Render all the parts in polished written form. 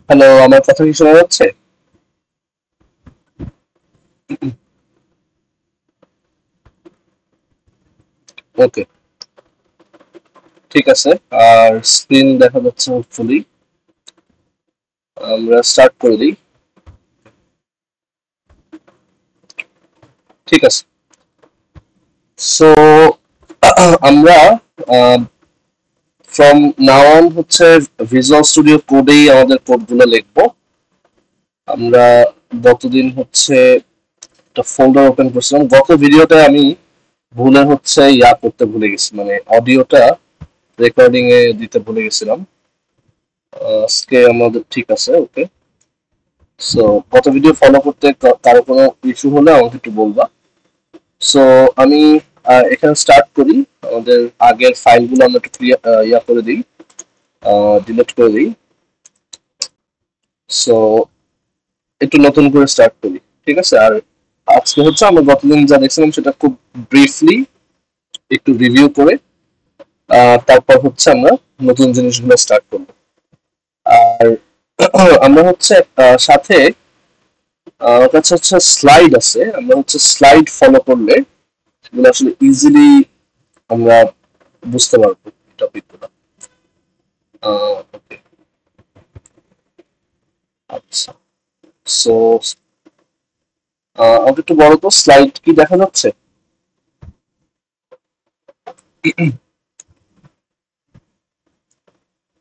Hello, আমার কথা কি শোনা যাচ্ছে? ওকে, ঠিক আছে। আর স্ক্রিন দেখা যাচ্ছে হোপফুলি। আমরা স্টার্ট করে দিই। ঠিক আছে। সো আমরা ফ্রম নাও অন হচ্ছে ভিজুয়াল স্টুডিও কোডেই আমাদের কোডগুলো লিখবো। আমরা গতদিন হচ্ছে একটা ফোল্ডার ওপেন করছিলাম। গত ভিডিওতে আমি ভুলে হচ্ছে করতে ভুলে গেছি, মানে অডিওটা রেকর্ডিং এ দিতে ভুলে গেছিলাম। আজকে আমাদের ঠিক আছে। ওকে, সো গত ভিডিও ফলো করতে কারো কোনো ইস্যু হলে আমাকে একটু বলবা। সো আমি এখানে স্টার্ট করি। আমাদের আগের ফাইলগুলো আমরা একটু ক্লিয়ার করে দিই, ডিলিট করে দিই। সো একটু নতুন করে স্টার্ট করি, ঠিক আছে। আর আজকে হচ্ছে আমরা গতদিন যা দেখছিলাম সেটা খুব ব্রিফলি একটু রিভিউ করে তারপর হচ্ছে আমরা নতুন জিনিসগুলো স্টার্ট করবো। আর আমরা হচ্ছে সাথে আমার কাছে হচ্ছে স্লাইড আছে। আমরা হচ্ছে স্লাইড ফলো করলে সেগুলো আসলে ইজিলি আমরা বুঝতে পারবো টপিকগুলো। ওকে, আচ্ছা। সো আমাকে একটু বলো তো, স্লাইড কি দেখা যাচ্ছে?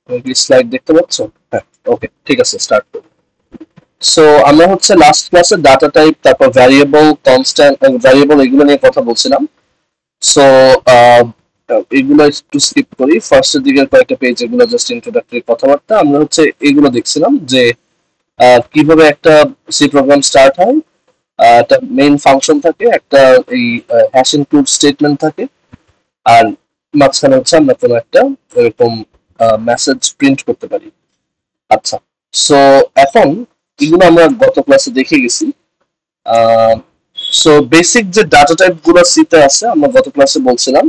তুমি কি স্লাইড দেখতে পাচ্ছ? হ্যাঁ, ওকে, ঠিক আছে, স্টার্ট করো। সো আমরা হচ্ছে লাস্ট ক্লাসে ডাটা টাইপ, তারপর ভ্যারিয়েবল, কনস্ট্যান্ট, ভ্যারিয়েবল এগুলো নিয়ে কথা বলছিলাম। সো এগুলো একটু স্কিপ করি। ফার্স্টের দিকের কয়েকটা পেজ এগুলো জাস্ট ইন্ট্রোডাক্টরি কথাবার্তা। আমরা হচ্ছে এগুলো দেখছিলাম যে কিভাবে একটা সি প্রোগ্রাম স্টার্ট হয়। একটা মেইন ফাংশন থাকে, একটা এই হ্যাশ ইনক্লুড স্টেটমেন্ট থাকে, আর মাঝখানে হচ্ছে আমরা কোনো একটা এরকম মেসেজ প্রিন্ট করতে পারি। আচ্ছা, সো এখন এগুলো আমরা গত ক্লাসে দেখে গেছি। সো বেসিক যে ডাটা টাইপ গুলো সিতে আছে আমরা গত ক্লাসে বলছিলাম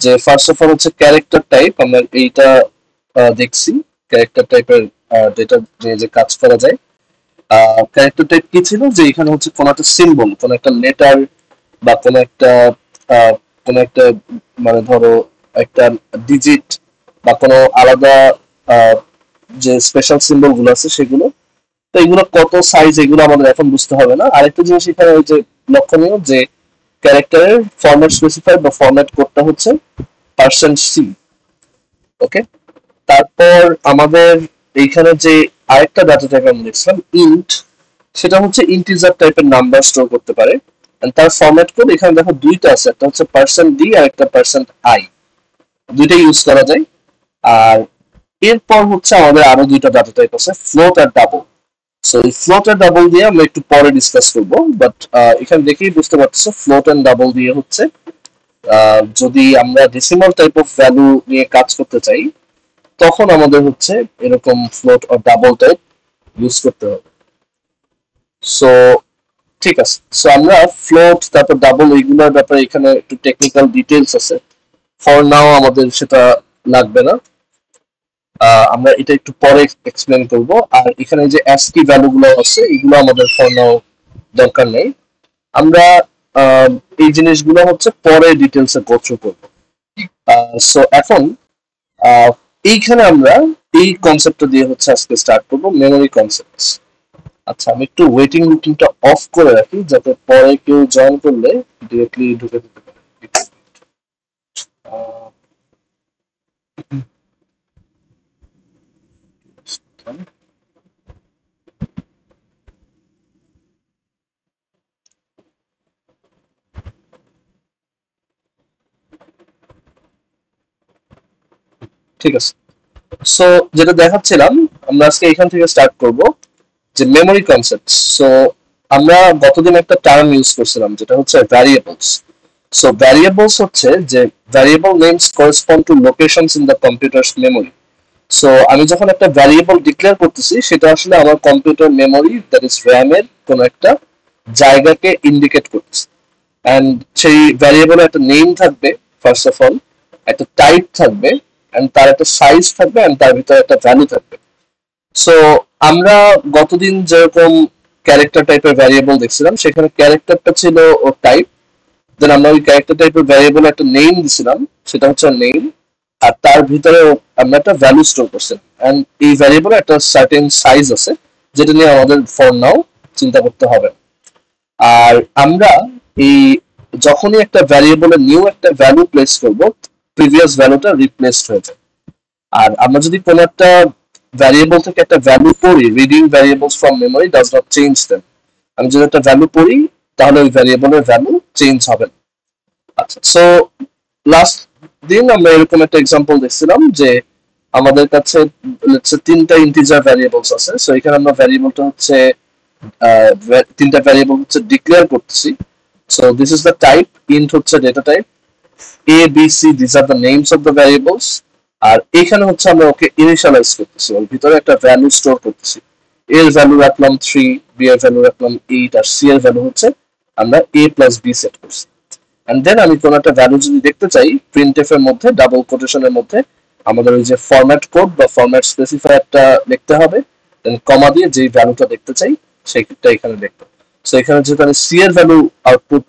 যে ফার্স্ট অফ অল হচ্ছে ক্যারেক্টার টাইপ। আমরা এইটা দেখছি, ক্যারেক্টার টাইপের ডেটা নিয়ে যে কাজ করা যায়। ক্যারেক্টার টাইপ কি ছিল, যে এখানে হচ্ছে কোনো একটা সিম্বল, কোনো একটা লেটার বা আহ, কোনো একটা মানে ধরো একটা ডিজিট বা কোনো আলাদা আহ, যে স্পেশাল সিম্বল গুলো আছে সেগুলো। তো এগুলো কত সাইজ এগুলো আমাদের এখন বুঝতে হবে না। আরেকটা জিনিস এখানে ওই যে লক্ষণীয়, যে ক্যারেক্টারের ফরম্যাট স্পেসিফাই বা ফরম্যাট কোডটা হচ্ছে %c। ওকে, তারপর আমাদের এইখানে যে আরেকটা ডাটা টাইপ আমরা দেখছিলাম ইন্ট, সেটা হচ্ছে ইন্টিজার টাইপের নাম্বার স্টোর করতে পারে। And তার ফরম্যাট কোড এখানে দেখো দুইটা আছে, একটা হচ্ছে %d আর একটা %i, দুইটাই ইউজ করা যায়। আর এরপর হচ্ছে আমাদের আরো দুইটা ডাটা টাইপ আছে, ফ্লোট আর ডাবল। সো এই ফ্লোট আর ডাবল দিয়ে আমরা একটু পরে ডিসকাস করবো, বাট এখানে দেখেই বুঝতে পারতেছো ফ্লোট এন্ড ডাবল দিয়ে হচ্ছে যদি আমরা ডেসিমাল টাইপ অফ ভ্যালু নিয়ে কাজ করতে চাই তখন আমাদের হচ্ছে এরকম ফ্লোট আর ডাবল টাইপ ইউজ করতে হবে। সো ঠিক আছে, সো আমরা ফ্লোট তারপর ডাবল এইগুলোর ব্যাপারে এখানে একটু টেকনিক্যাল ডিটেলস আছে, ফর নাও আমাদের সেটা লাগবে না। আমরা এটা একটু পরে এক্সপ্লেন করব। আর এখানে যে অ্যাসকি ভ্যালু গুলো আছে এগুলো আমাদের ফর নাও দরকার নেই। আমরা আহ, এই জিনিসগুলো হচ্ছে পরে ডিটেলসে গো থ্রু করবো। সো এখন আহ, এইখানে আমরা এই কনসেপ্টটা দিয়ে হচ্ছে আজকে স্টার্ট করবো, মেমোরি কনসেপ্টস। আচ্ছা, আমি একটু ওয়েটিং রুটিনটা অফ করে রাখি যাতে পরে কেউ জয়েন করলে ডিরেক্টলি ঢুকে দিতে পারে। আহ, ঠিক আছে। সো যেটা দেখাচ্ছিলাম, আমরা আজকে এখান থেকে স্টার্ট করব, যে মেমোরি কনসেপ্টস। সো আমরা গতদিন একটা টার্ম ইউজ করছিলাম যেটা হচ্ছে ভ্যারিয়েবলস। সো ভ্যারিয়েবলস হচ্ছে যে variable names correspond to locations in the computer's memory. So আমি যখন একটা ভ্যারিয়েবল ডিক্লেয়ার করতেছি সেটা আসলে আমার computer memory, that is RAM এর কোনো একটা জায়গাকে ইন্ডিকেট করতেছে। অ্যান্ড সেই ভ্যারিয়েবলে একটা নেম থাকবে ফার্স্ট অফ অল, একটা টাইপ থাকবে, অ্যান্ড তার একটা সাইজ থাকবে, অ্যান্ড তার ভিতরে একটা ভ্যালু থাকবে। সো আমরা গতদিন যেরকম ক্যারেক্টার টাইপের ভ্যারিয়েবল দেখছিলাম, সেখানে ক্যারেক্টারটা ছিল ও টাইপ, দেন আমরা ওই ক্যারেক্টার টাইপের ভ্যারিয়েবল একটা নেম দিছিলাম, সেটা হচ্ছে নেম, আর তার ভিতরে আমরা একটা ভ্যালু স্টোর করছি, এন্ড এই ভ্যারিয়েবলে একটা সার্টেন সাইজ আছে যেটা নিয়ে আমাদের ফর নাও চিন্তা করতে হবে। আর আমরা এই যখনই একটা ভ্যারিয়েবলে নিউ একটা ভ্যালু প্লেস করব, প্রিভিয়াস ভ্যালুটা রিপ্লেসড হয়ে যায়। আর আমরা যদি কোনো একটা ভ্যারিয়েবল থেকে একটা ভ্যালু পড়ি, reading variables from memory does not change them, আমি যদি একটা ভ্যালু পড়ি তাহলে ওই ভ্যারিয়েবলের ভ্যালু চেঞ্জ হবে না। আচ্ছা, সো লাস্ট দিন আমরা এরকম একটা এক্সাম্পল দেখছিলাম যে আমাদের কাছে তিনটা ইন্টিজার ভ্যারিয়েবলস আছে। সো এখানে আমরা ভ্যারিয়েবলটা হচ্ছে তিনটা ভ্যারিয়েবল হচ্ছে ডিক্লেয়ার করতেছি। So this is the type, int হচ্ছে data type, a B c this are the names of the variables, আর এখানে হচ্ছে আমরা ওকে ইনিশিয়ালাইজ করতেছি, ওর ভিতরে একটা ভ্যালু স্টোর করতেছি। এর ভ্যালু রাখলাম 3, বি এর ভ্যালু রাখলাম 8, আর সি এর ভ্যালু হচ্ছে আমরা a প্লাস বি সেট করছি। এন্ড দেন আমি কোনো একটা ভ্যালু যদি দেখতে চাই, প্রিন্টএফ এর মধ্যে ডাবল কোটেশনের মধ্যে আমাদের ওই যে ফরম্যাট কোড বা ফরম্যাট স্পেসিফায়ারটা লিখতে হবে, দেন কমা দিয়ে যে ভ্যালুটা দেখতে চাই সেইটা এখানে লিখতে। সো এখানে যেহেতু আমি সি এর ভ্যালু আউটপুট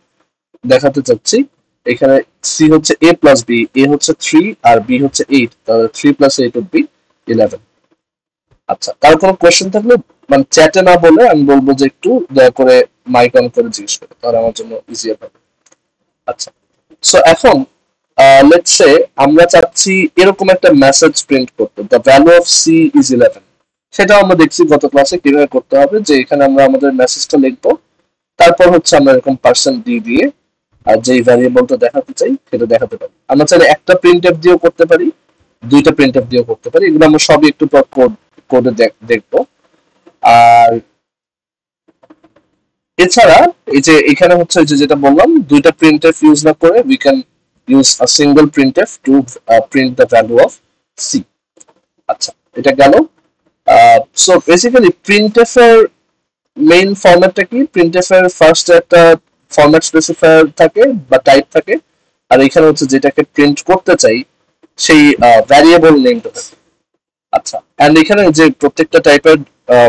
দেখাতে চাচ্ছি, এখানে সি হচ্ছে a প্লাস বি, এ হচ্ছে 3 আর বি হচ্ছে 8, তাহলে 3 প্লাস 8 would be 11। আচ্ছা, কার কোনো কোয়েশ্চেন থাকলে মানে চ্যাটে না বলে আমি বলবো যে একটু দয়া করে মাইক অন করে জিজ্ঞেস করে, তাহলে আমার জন্য ইজিয়ার হবে। আচ্ছা, সো এখন লেটস সে আমরা চাচ্ছি এরকম একটা মেসেজ প্রিন্ট করতে, the value of C is 11। সেটা আমরা দেখছি গত ক্লাসে কিভাবে করতে হবে, যে এখানে আমরা আমাদের মেসেজটা লিখবো, তারপর হচ্ছে আমরা এরকম পার্সেন্ট ডি দিয়ে আর যেই ভ্যারিয়েবলটা দেখাতে চাই সেটা দেখাতে পারি। আমরা চাইলে একটা প্রিন্টএফ দিয়েও করতে পারি, দুইটা প্রিন্টএফ দিয়েও করতে পারি, এগুলো আমরা সবই একটু পর কোডে দেখবো। আর এছাড়া এই যে এখানে হচ্ছে যে যেটা বললাম, দুইটা প্রিন্টএফ ইউজ না করে we can use a single printf to print the value of C. আচ্ছা, এটা গেল। সো বেসিক্যালি প্রিন্টএফ এর মেইন ফরম্যাটটা কি, প্রিন্টএফ এর ফার্স্ট একটা ফরম্যাট স্পেসিফায়ার থাকে বা টাইপ থাকে, আর এখানে হচ্ছে যেটাকে প্রিন্ট করতে চাই সেই ভ্যারিয়েবল নেমটা থাকে। আচ্ছা, এন্ড এখানে যে প্রত্যেকটা টাইপের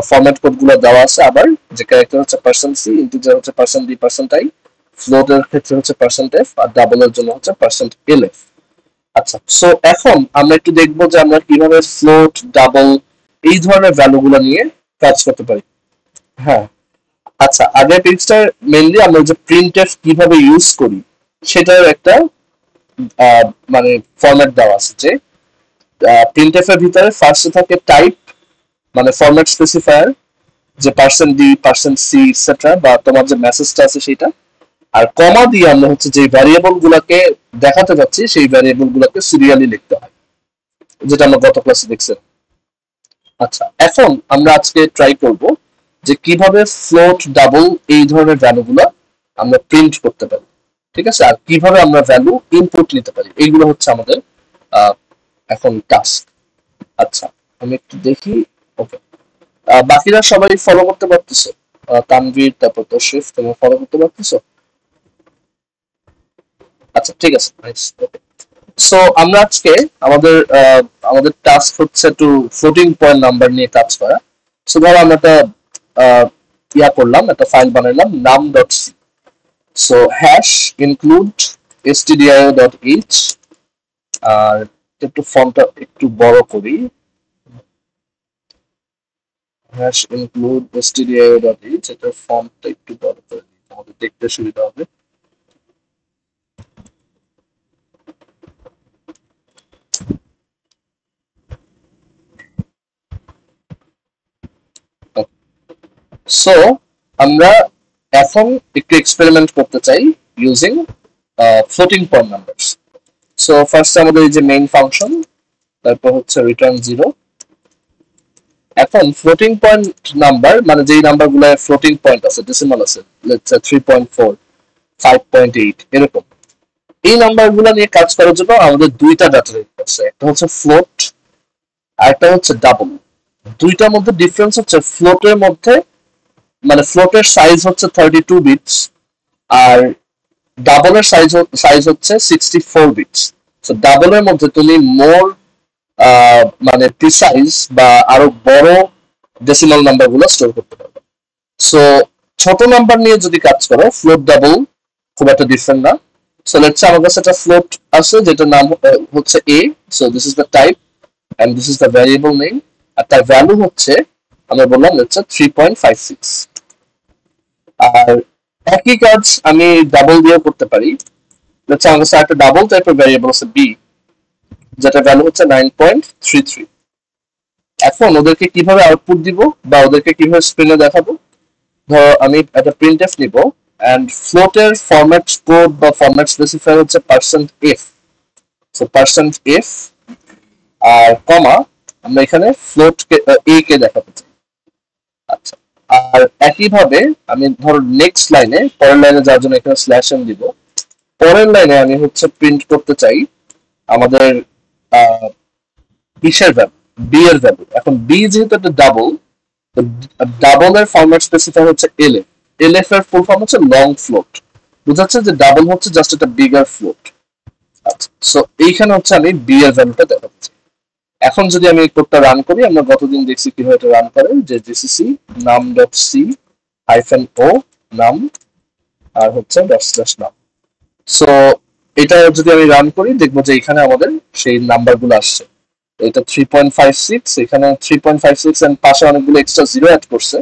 ফরম্যাট কোড গুলো দেওয়া আছে, আবার যে ক্যারেক্টার হচ্ছে পার্সেন্ট সি, ইন্টিজার হচ্ছে পার্সেন্ট ডি পার্সেন্ট আই, ফ্লোটের ক্ষেত্রে হচ্ছে পার্সেন্ট এফ, আর ডাবলের জন্য হচ্ছে পার্সেন্ট এল এফ। আচ্ছা, সো এখন আমরা একটু দেখবো যে আমরা কিভাবে ফ্লোট, ডাবল এই ধরনের ভ্যালু গুলো নিয়ে কাজ করতে পারি। হ্যাঁ, আচ্ছা, আগের পেজটার মেইনলি আমরা যে প্রিন্টএফ কিভাবে ইউজ করি সেটার একটা মানে ফরম্যাট দেওয়া আছে, যে প্রিন্টএফ এর ভিতরে ফার্স্টে থাকে টাইপ মানে ফরম্যাট স্পেসিফায়ার, যে percent D percent C etcetera, বা তোমার যে মেসেজটা আছে সেটা, আর কমা দিয়ে আমরা হচ্ছে যে ভ্যারিয়েবল গুলাকে দেখাতে যাচ্ছি সেই ভ্যারিয়েবল গুলাকে সিরিয়ালি লিখতে হয়, যেটা আমরা গত ক্লাসে দেখছি। আচ্ছা, এখন আমরা আজকে ট্রাই করব যে কিভাবে ফ্লোট, ডাবল এই ধরনের ভ্যালুগুলো আমরা প্রিন্ট করতে পারি, ঠিক আছে, আর কিভাবে আমরা ভ্যালু ইনপুট নিতে পারি, এইগুলো হচ্ছে আমাদের এখন টাস্ক। আচ্ছা, আমি একটু দেখি। ওকে, বাকিরা সবাই ফলো করতে পারতেছো? তানভীর, তারপর তশরিফ, তুমি ফলো করতে পারতেছো? আচ্ছা, ঠিক আছে, নাইস। ওকে, সো আমরা আজকে আমাদের আমাদের টাস্ক হচ্ছে টু ফ্লোটিং পয়েন্ট নাম্বার নিয়ে কাজ করা। সো ধরো আমরা একটা ইয়া করলাম, একটা ফাইল বানাইলাম নাম dot c. So hash include stdio dot h, আর একটু ফন্টটা একটু বড় করি, hash include stdio dot h, এটার ফন্টটা একটু বড় করে দিই, আমাদের দেখতে সুবিধা হবে। সো আমরা এখন একটু এক্সপেরিমেন্ট করতে চাই using floating point numbers. So first আমাদের এই যে মেইন ফাংশন, তারপর হচ্ছে রিটার্ন 0। এখন ফ্লোটিং পয়েন্ট নাম্বার মানে যেই নাম্বারগুলো ফ্লোটিং পয়েন্ট আছে, ডেসিমাল আছে, লেটস সে 3.4, 5.8 এরকম, এই নাম্বারগুলো নিয়ে কাজ করার জন্য আমাদের দুইটা ডাটা টাইপ আছে, একটা হচ্ছে ফ্লোট আর একটা হচ্ছে ডাবল। দুইটার মধ্যে ডিফারেন্স হচ্ছে ফ্লোটের মধ্যে মানে ফ্লোটের সাইজ হচ্ছে 32 বিটস, আর ডাবলের সাইজ হচ্ছে 64 বিটস। সো ডাবলের মধ্যে তুমি মোর মানে প্রিসাইজ বা আরো বড় ডেসিমাল নাম্বারগুলো স্টোর করতে পারবে। সো ছোট নাম্বার নিয়ে যদি কাজ করো, ফ্লোট ডাবল খুব একটা ডিফারেন্ট না। সো লেটস সে আমার কাছে একটা ফ্লোট আছে যেটার নাম হচ্ছে a, so this is the type and this is the variable name, আর তার ভ্যালু হচ্ছে আমরা বললাম লেটস সে 3.56। আর একই কাজ আমি ডাবল দিয়েও করতে পারি। লেটস সে আমার কাছে একটা ডাবল টাইপের ভ্যারিয়েবল আছে b, যেটা ভ্যালু হচ্ছে 9.33। এখন ওদেরকে কিভাবে আউটপুট দিব বা ওদেরকে কিভাবে স্ক্রিনে দেখাবো, ধরো আমি একটা প্রিন্টএফ নিব এন্ড ফ্লোটের ফরম্যাট কোড বা ফরম্যাট স্পেসিফায়ার হচ্ছে %f, সো %f আর কমা আমরা এখানে ফ্লোট কে a কে দেখাতে চাই। আচ্ছা, আর একইভাবে আমি ধরো নেক্সট লাইনে পরের লাইনে যাওয়ার জন্য এখানে স্ল্যাশ এন দিব। পরের লাইনে আমি হচ্ছে প্রিন্ট করতে চাই আমাদের কিসের ভ্যালু, বি এর ভ্যালু। এখন বি যেহেতু একটা ডাবল, ডাবল এর ফরম্যাট স্পেসিফাই হচ্ছে এলএফ। এলএফ এর ফুল ফর্ম হচ্ছে লং ফ্লোট, বুঝাচ্ছে যে ডাবল হচ্ছে জাস্ট একটা বিগার ফ্লোট। আচ্ছা, সো এইখানে হচ্ছে আমি বি এর ভ্যালুটা দেখাচ্ছি। এখন যদি আমি এই কোডটা রান করি, আমরা গতদিন দেখছি কিভাবে এটা রান করে, যে জিসিসি নাম ডট সি হাইফেন ও নাম আর হচ্ছে ডট স্ল্যাশ নাম। সো এটা যদি আমি রান করি দেখবো যে এখানে আমাদের সেই নাম্বারগুলো আসছে। এটা 3.56, এখানে 3.56 এন্ড পাশে অনেকগুলো এক্সট্রা জিরো অ্যাড করছে।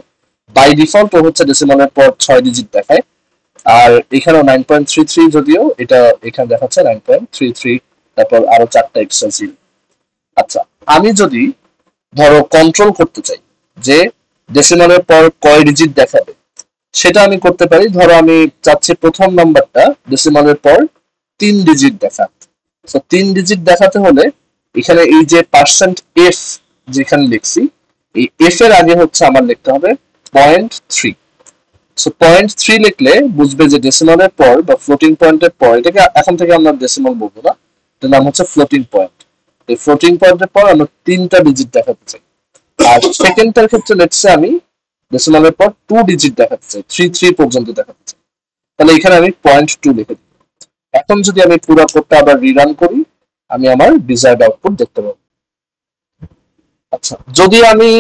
বাই ডিফল্ট ও হচ্ছে ডেসিমালের পর 6 ডিজিট দেখায়। আর এখানেও 9.33, যদিও এটা এখানে দেখাচ্ছে 9.33, তারপর আরো 4টা এক্সট্রা জিরো। আচ্ছা, আমি যদি ধরো কন্ট্রোল করতে চাই যে ডেসিমালের পর কয় ডিজিট দেখাবে, সেটা আমি করতে পারি। ধরো আমি চাচ্ছি প্রথম নাম্বারটা ডেসিমালের পর 3 ডিজিট দেখাতে। তো 3 ডিজিট দেখাতে হলে এখানে এই যে %f যেখানে লিখছি, এই f এর আগে হচ্ছে আমার লিখতে হবে 0.3। সো 0.3 লিখলে বুঝবে যে ডেসিমালের পর বা ফ্লোটিং পয়েন্টের পর, এটাকে এখন থেকে আমরা ডেসিমাল বলবো না, এটার নাম হচ্ছে ফ্লোটিং পয়েন্ট। এই ফ্লোটিং পয়েন্টের পর আমরা 3টা ডিজিট দেখাতে চাই। আর সেকেন্ডটার ক্ষেত্রে লেটসে আমি ডেসিমালের পর 2 ডিজিট দেখাতে চাই, 3 পর্যন্ত দেখাতে চাই, তাহলে এখানে আমি 0.2 লিখে দিই। এখন যদি আমি পুরো কোডটা আবার রিরান করি, আমি আমার ডিজায়ার্ড আউটপুট দেখতে পাবো। আচ্ছা, যদি আমি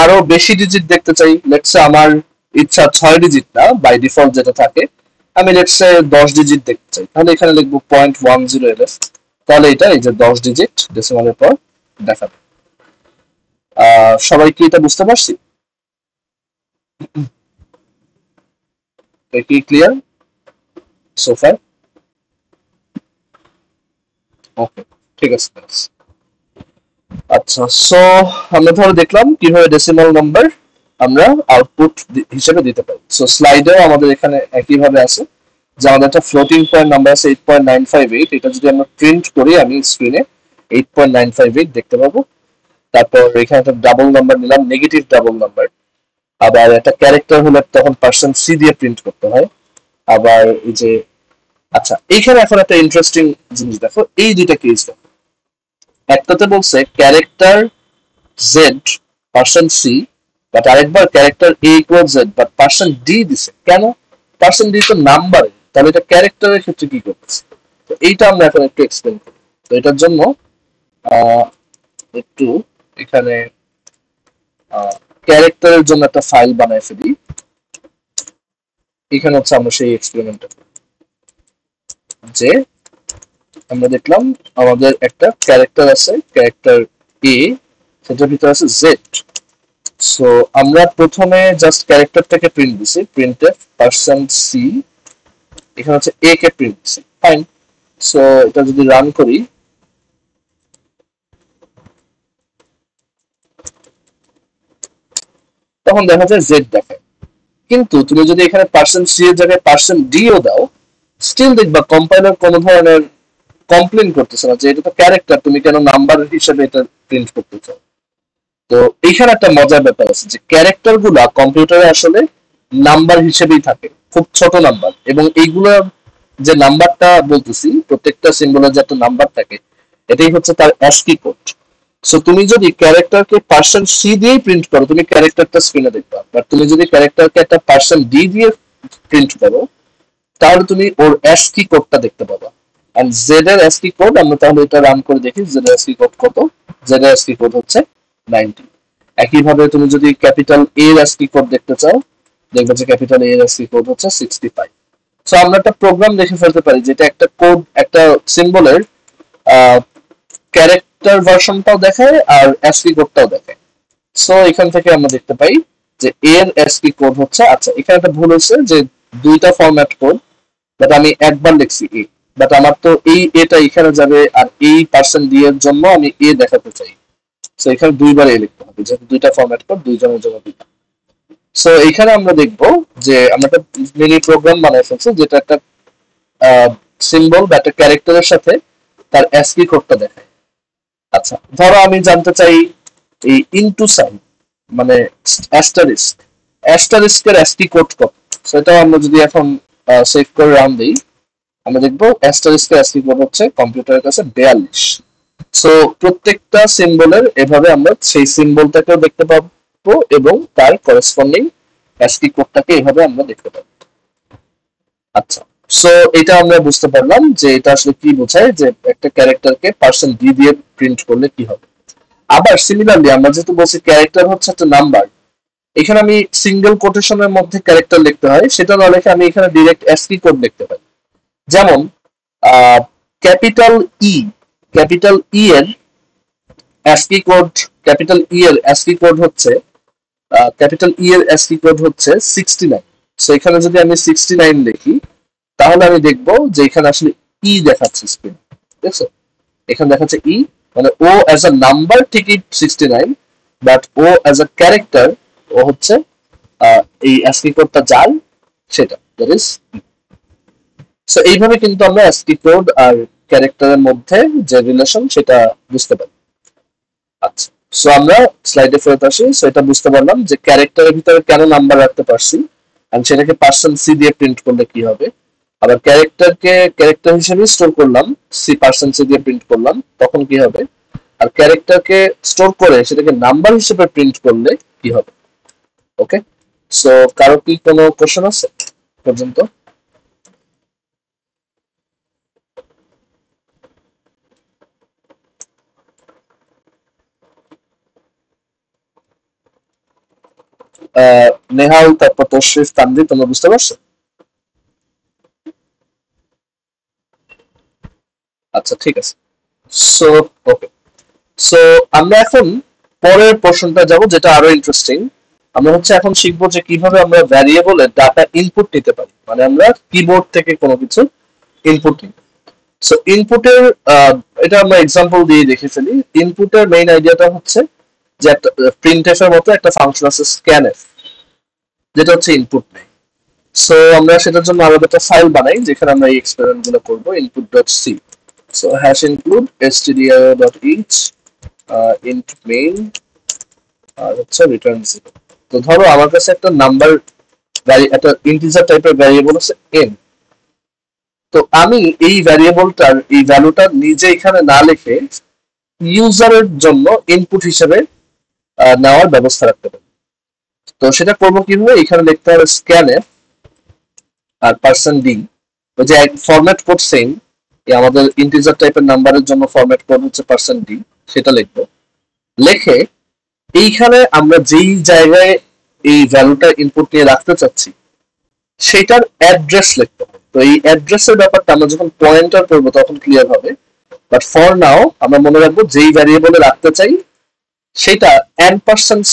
আরো বেশি ডিজিট দেখতে চাই, লেটসে আমার ইচ্ছা 6 ডিজিট না, বাই ডিফল্ট যেটা থাকে, আমি লেটসে 10 ডিজিট দেখতে চাই, তাহলে এখানে লিখবো 0.10 তাহলে এটা এই যে 10 ডিজিট ডেসিমালের পর দেখাবে। সবাই কি এটা বুঝতে পারছি? কি ক্লিয়ার সো ফার? ওকে, ঠিক আছে। আচ্ছা, সো আমরা ধরো দেখলাম কিভাবে ডেসিমাল নাম্বার আমরা আউটপুট হিসেবে দিতে পারি। সো স্লাইডেও আমাদের এখানে একইভাবে আছে যে আমাদের একটা ফ্লোটিং পয়েন্ট নাম্বার আছে 8.958, এটা যদি আমরা প্রিন্ট করি আমি স্ক্রিনে 8.958 দেখতে পাবো। তারপর এখানে একটা ডাবল নাম্বার নিলাম, নেগেটিভ ডাবল নাম্বার। আবার একটা ক্যারেক্টার হলে তখন %c দিয়ে প্রিন্ট করতে হয়। আবার এই যে, আচ্ছা এইখানে এখন একটা ইন্টারেস্টিং জিনিস দেখো, এই দুইটা কেস দেখো। একটাতে বলছে ক্যারেক্টার জেড %c, বাট আরেকবার character a equal Z but %d দিছে। কেন? %d তো নাম্বারে, তাহলে এটা ক্যারেক্টারের ক্ষেত্রে কি করতেছে? তো এইটা আমরা এখন একটু এক্সপ্লেন করি। তো এটার জন্য একটু এখানে ক্যারেক্টারের জন্য একটা ফাইল বানায় ফেলি। এখানে হচ্ছে আমরা সেই এক্সপেরিমেন্টটা যে আমরা দেখলাম আমাদের একটা ক্যারেক্টার আছে, ক্যারেক্টার a, সেটার ভিতরে আছে জেড। সো আমরা প্রথমে জাস্ট ক্যারেক্টারটাকে প্রিন্ট দিছি, প্রিন্টএফ %c, এখানে হচ্ছে a কে প্রিন্ট দিছি, ফাইন। সো এটা যদি রান করি, তখন দেখা যায় জেড দেখায়। কিন্তু তুমি যদি এখানে %c এর জায়গায় %d ও দাও, স্টিল দেখবা কম্পাইলার কোনো ধরনের কমপ্লেন করতেছে না যে এটা তো ক্যারেক্টার, তুমি কেন নাম্বার হিসেবে এটা প্রিন্ট করতে চাও। তো এইখানে একটা মজার ব্যাপার আছে যে ক্যারেক্টার গুলা কম্পিউটারে আসলে নাম্বার হিসেবেই থাকে, খুব ছোট নাম্বার, এবং এইগুলো যে নাম্বারটা বলতেছি প্রত্যেকটা সিম্বলের যে একটা নাম্বার থাকে, এটাই হচ্ছে তার অ্যাস্কি কোড। সো তুমি যদি ক্যারেক্টারকে %c দিয়েই প্রিন্ট করো, তুমি ক্যারেক্টারটা স্ক্রিনে দেখবা, বাট তুমি যদি ক্যারেক্টারকে একটা %d দিয়ে প্রিন্ট করো, তাহলে তুমি ওর অ্যাস্কি কোডটা দেখতে পাবা। এন্ড জেড এর অ্যাস্কি কোড আমরা তাহলে এটা রান করে দেখি, জেড এর অ্যাস্কি কোড কত। জেড এর অ্যাস্কি কোড হচ্ছে 90। একইভাবে তুমি যদি ক্যাপিটাল এ এর ASCII কোড দেখতে চাও, দেখবে যে ক্যাপিটাল এ এর ASCII কোড হচ্ছে 65। সো আমরা একটা প্রোগ্রাম দেখে ফেলতে পারি যেটা একটা কোড, একটা সিম্বলের ক্যারেক্টার ভার্সনটাও দেখায় আর ASCII কোডটাও দেখায়। সো এখান থেকে আমরা দেখতে পাই যে এর ASCII কোড হচ্ছে, আচ্ছা এখানে একটা ভুল হচ্ছে যে দুইটা ফরম্যাট কোড, বাট আমি একবার লিখছি এ, বাট আমার তো এই এটা এখানে যাবে আর এই %d এর জন্য আমি এ দেখাতে চাই। সো এখানে দুইবার এ লিখতে হবে, যেহেতু দুইটা ফরম্যাট কোড দুইজনের জন্য দুইটা। সো এখানে আমরা দেখব যে আমরা একটা মিনি প্রোগ্রাম বানাই ফেলছি যেটা একটা সিম্বল বা একটা ক্যারেক্টারের সাথে তার ASCII কোডটা দেখায়। আচ্ছা ধরো আমি জানতে চাই এই ইনটু সাইন মানে অ্যাস্টারিস্ক, অ্যাস্টারিস্কের ASCII কোড কত, সেটাও আমরা যদি এখন সেভ করে রান দিই, আমরা দেখবো অ্যাস্টারিস্কের ASCII কোড হচ্ছে কম্পিউটারের কাছে 42। সো প্রত্যেকটা সিম্বলের এভাবে আমরা সেই সিম্বলটাকেও দেখতে পাবো এবং তার করেসপন্ডিং ASCII কোডটাকে এভাবে আমরা দেখতে পাবো। আচ্ছা, সো এটা আমরা বুঝতে পারলাম যে এটা আসলে কি বোঝায়, যে একটা ক্যারেক্টারকে %d দিয়ে প্রিন্ট করলে কি হবে। আবার সিমিলারলি আমরা যেহেতু বলছি ক্যারেক্টার হচ্ছে একটা নাম্বার, এখানে আমি সিঙ্গেল কোটেশনের মধ্যে ক্যারেক্টার লিখতে হয়, সেটা না লিখে আমি এখানে ডিরেক্ট ASCII কোড লিখতে পারি। যেমন ক্যাপিটাল ই, ক্যাপিটাল ই এর ASCII কোড, ক্যাপিটাল ই এর ASCII কোড হচ্ছে ক্যাপিটাল ই এর ASCII কোড হচ্ছে 69। সো এখানে যদি আমি 69 লিখি তাহলে আমি দেখবো যে এখানে আসলে ই দেখাচ্ছে স্ক্রিন, দেখছো এখানে দেখাচ্ছে ই, মানে ও অ্যাজ আ নাম্বার ঠিকই 69, বাট ও অ্যাজ আ ক্যারেক্টার ও হচ্ছে এই ASCII কোডটা যার সেটা, দ্যাট ইজ। সো এইভাবে কিন্তু আমরা ASCII কোড আর ক্যারেক্টারের মধ্যে যে রিলেশন সেটা বুঝতে পারি। আচ্ছা, সো আমরা স্লাইডে ফেরত আসি। সো এটা বুঝতে পারলাম যে ক্যারেক্টারের ভিতরে কেন নাম্বার রাখতে পারছি, আর সেটাকে %c দিয়ে প্রিন্ট করলে কি হবে। আবার ক্যারেক্টারকে ক্যারেক্টার হিসেবে স্টোর করলাম, %c দিয়ে প্রিন্ট করলাম, তখন কি হবে। আর ক্যারেক্টারকে স্টোর করে সেটাকে নাম্বার হিসেবে প্রিন্ট করলে কি হবে। ওকে, সো কারো কি কোনো কোশ্চেন আছে পর্যন্ত? নেহাল, তারপর তশরিফ, তানভীর, তোমরা বুঝতে পারছো? আচ্ছা ঠিক আছে। সো ওকে, সো আমরা এখন পরের পোর্শনটা যাব যেটা আরো ইন্টারেস্টিং। আমরা হচ্ছে এখন শিখবো যে কিভাবে আমরা ভ্যারিয়েবলে ডাটা ইনপুট নিতে পারি, মানে আমরা কিবোর্ড থেকে কোনো কিছু ইনপুট নিই। সো ইনপুটের এটা আমরা এক্সাম্পল দিয়ে দেখে ফেলি। ইনপুটের মেইন আইডিয়াটা হচ্ছে যে একটা প্রিন্টএফ এর মতো একটা ফাংশন আছে স্ক্যানএফ, যেটা হচ্ছে ইনপুট নেই। সো আমরা সেটার জন্য আলাদা একটা ফাইল বানাই যেখানে আমরা এই এক্সপেরিমেন্ট গুলো করবো, input.c। So hash include stdio.each int main আর হচ্ছে রিটার্ন 0। তো ধরো আমার কাছে একটা নাম্বার, একটা ইন্টিজার টাইপের ভ্যারিয়েবল আছে n। তো আমি এই ভ্যারিয়েবলটার এই ভ্যালুটা নিজে এখানে না লিখে ইউজারের জন্য ইনপুট হিসেবে নেওয়ার ব্যবস্থা রাখতে পারি। তো সেটা করবো কিভাবে, এখানে লিখতে হবে স্ক্যানএফ আর %d, ওই যে ফরম্যাট কোড সেম, আমাদের ইন্টিজার টাইপের নাম্বারের জন্য ফরম্যাট কোড হচ্ছে %d, সেটা লিখবো। লিখে এইখানে আমরা যেই জায়গায় এই ভ্যালুটা ইনপুট নিয়ে রাখতে চাচ্ছি সেটার অ্যাড্রেস লিখতে হবে। তো এই অ্যাড্রেসের ব্যাপারটা আমরা যখন পয়েন্টার করবো তখন ক্লিয়ার হবে, বাট ফর নাও আমরা মনে রাখবো যেই ভ্যারিয়েবলে রাখতে চাই সেটা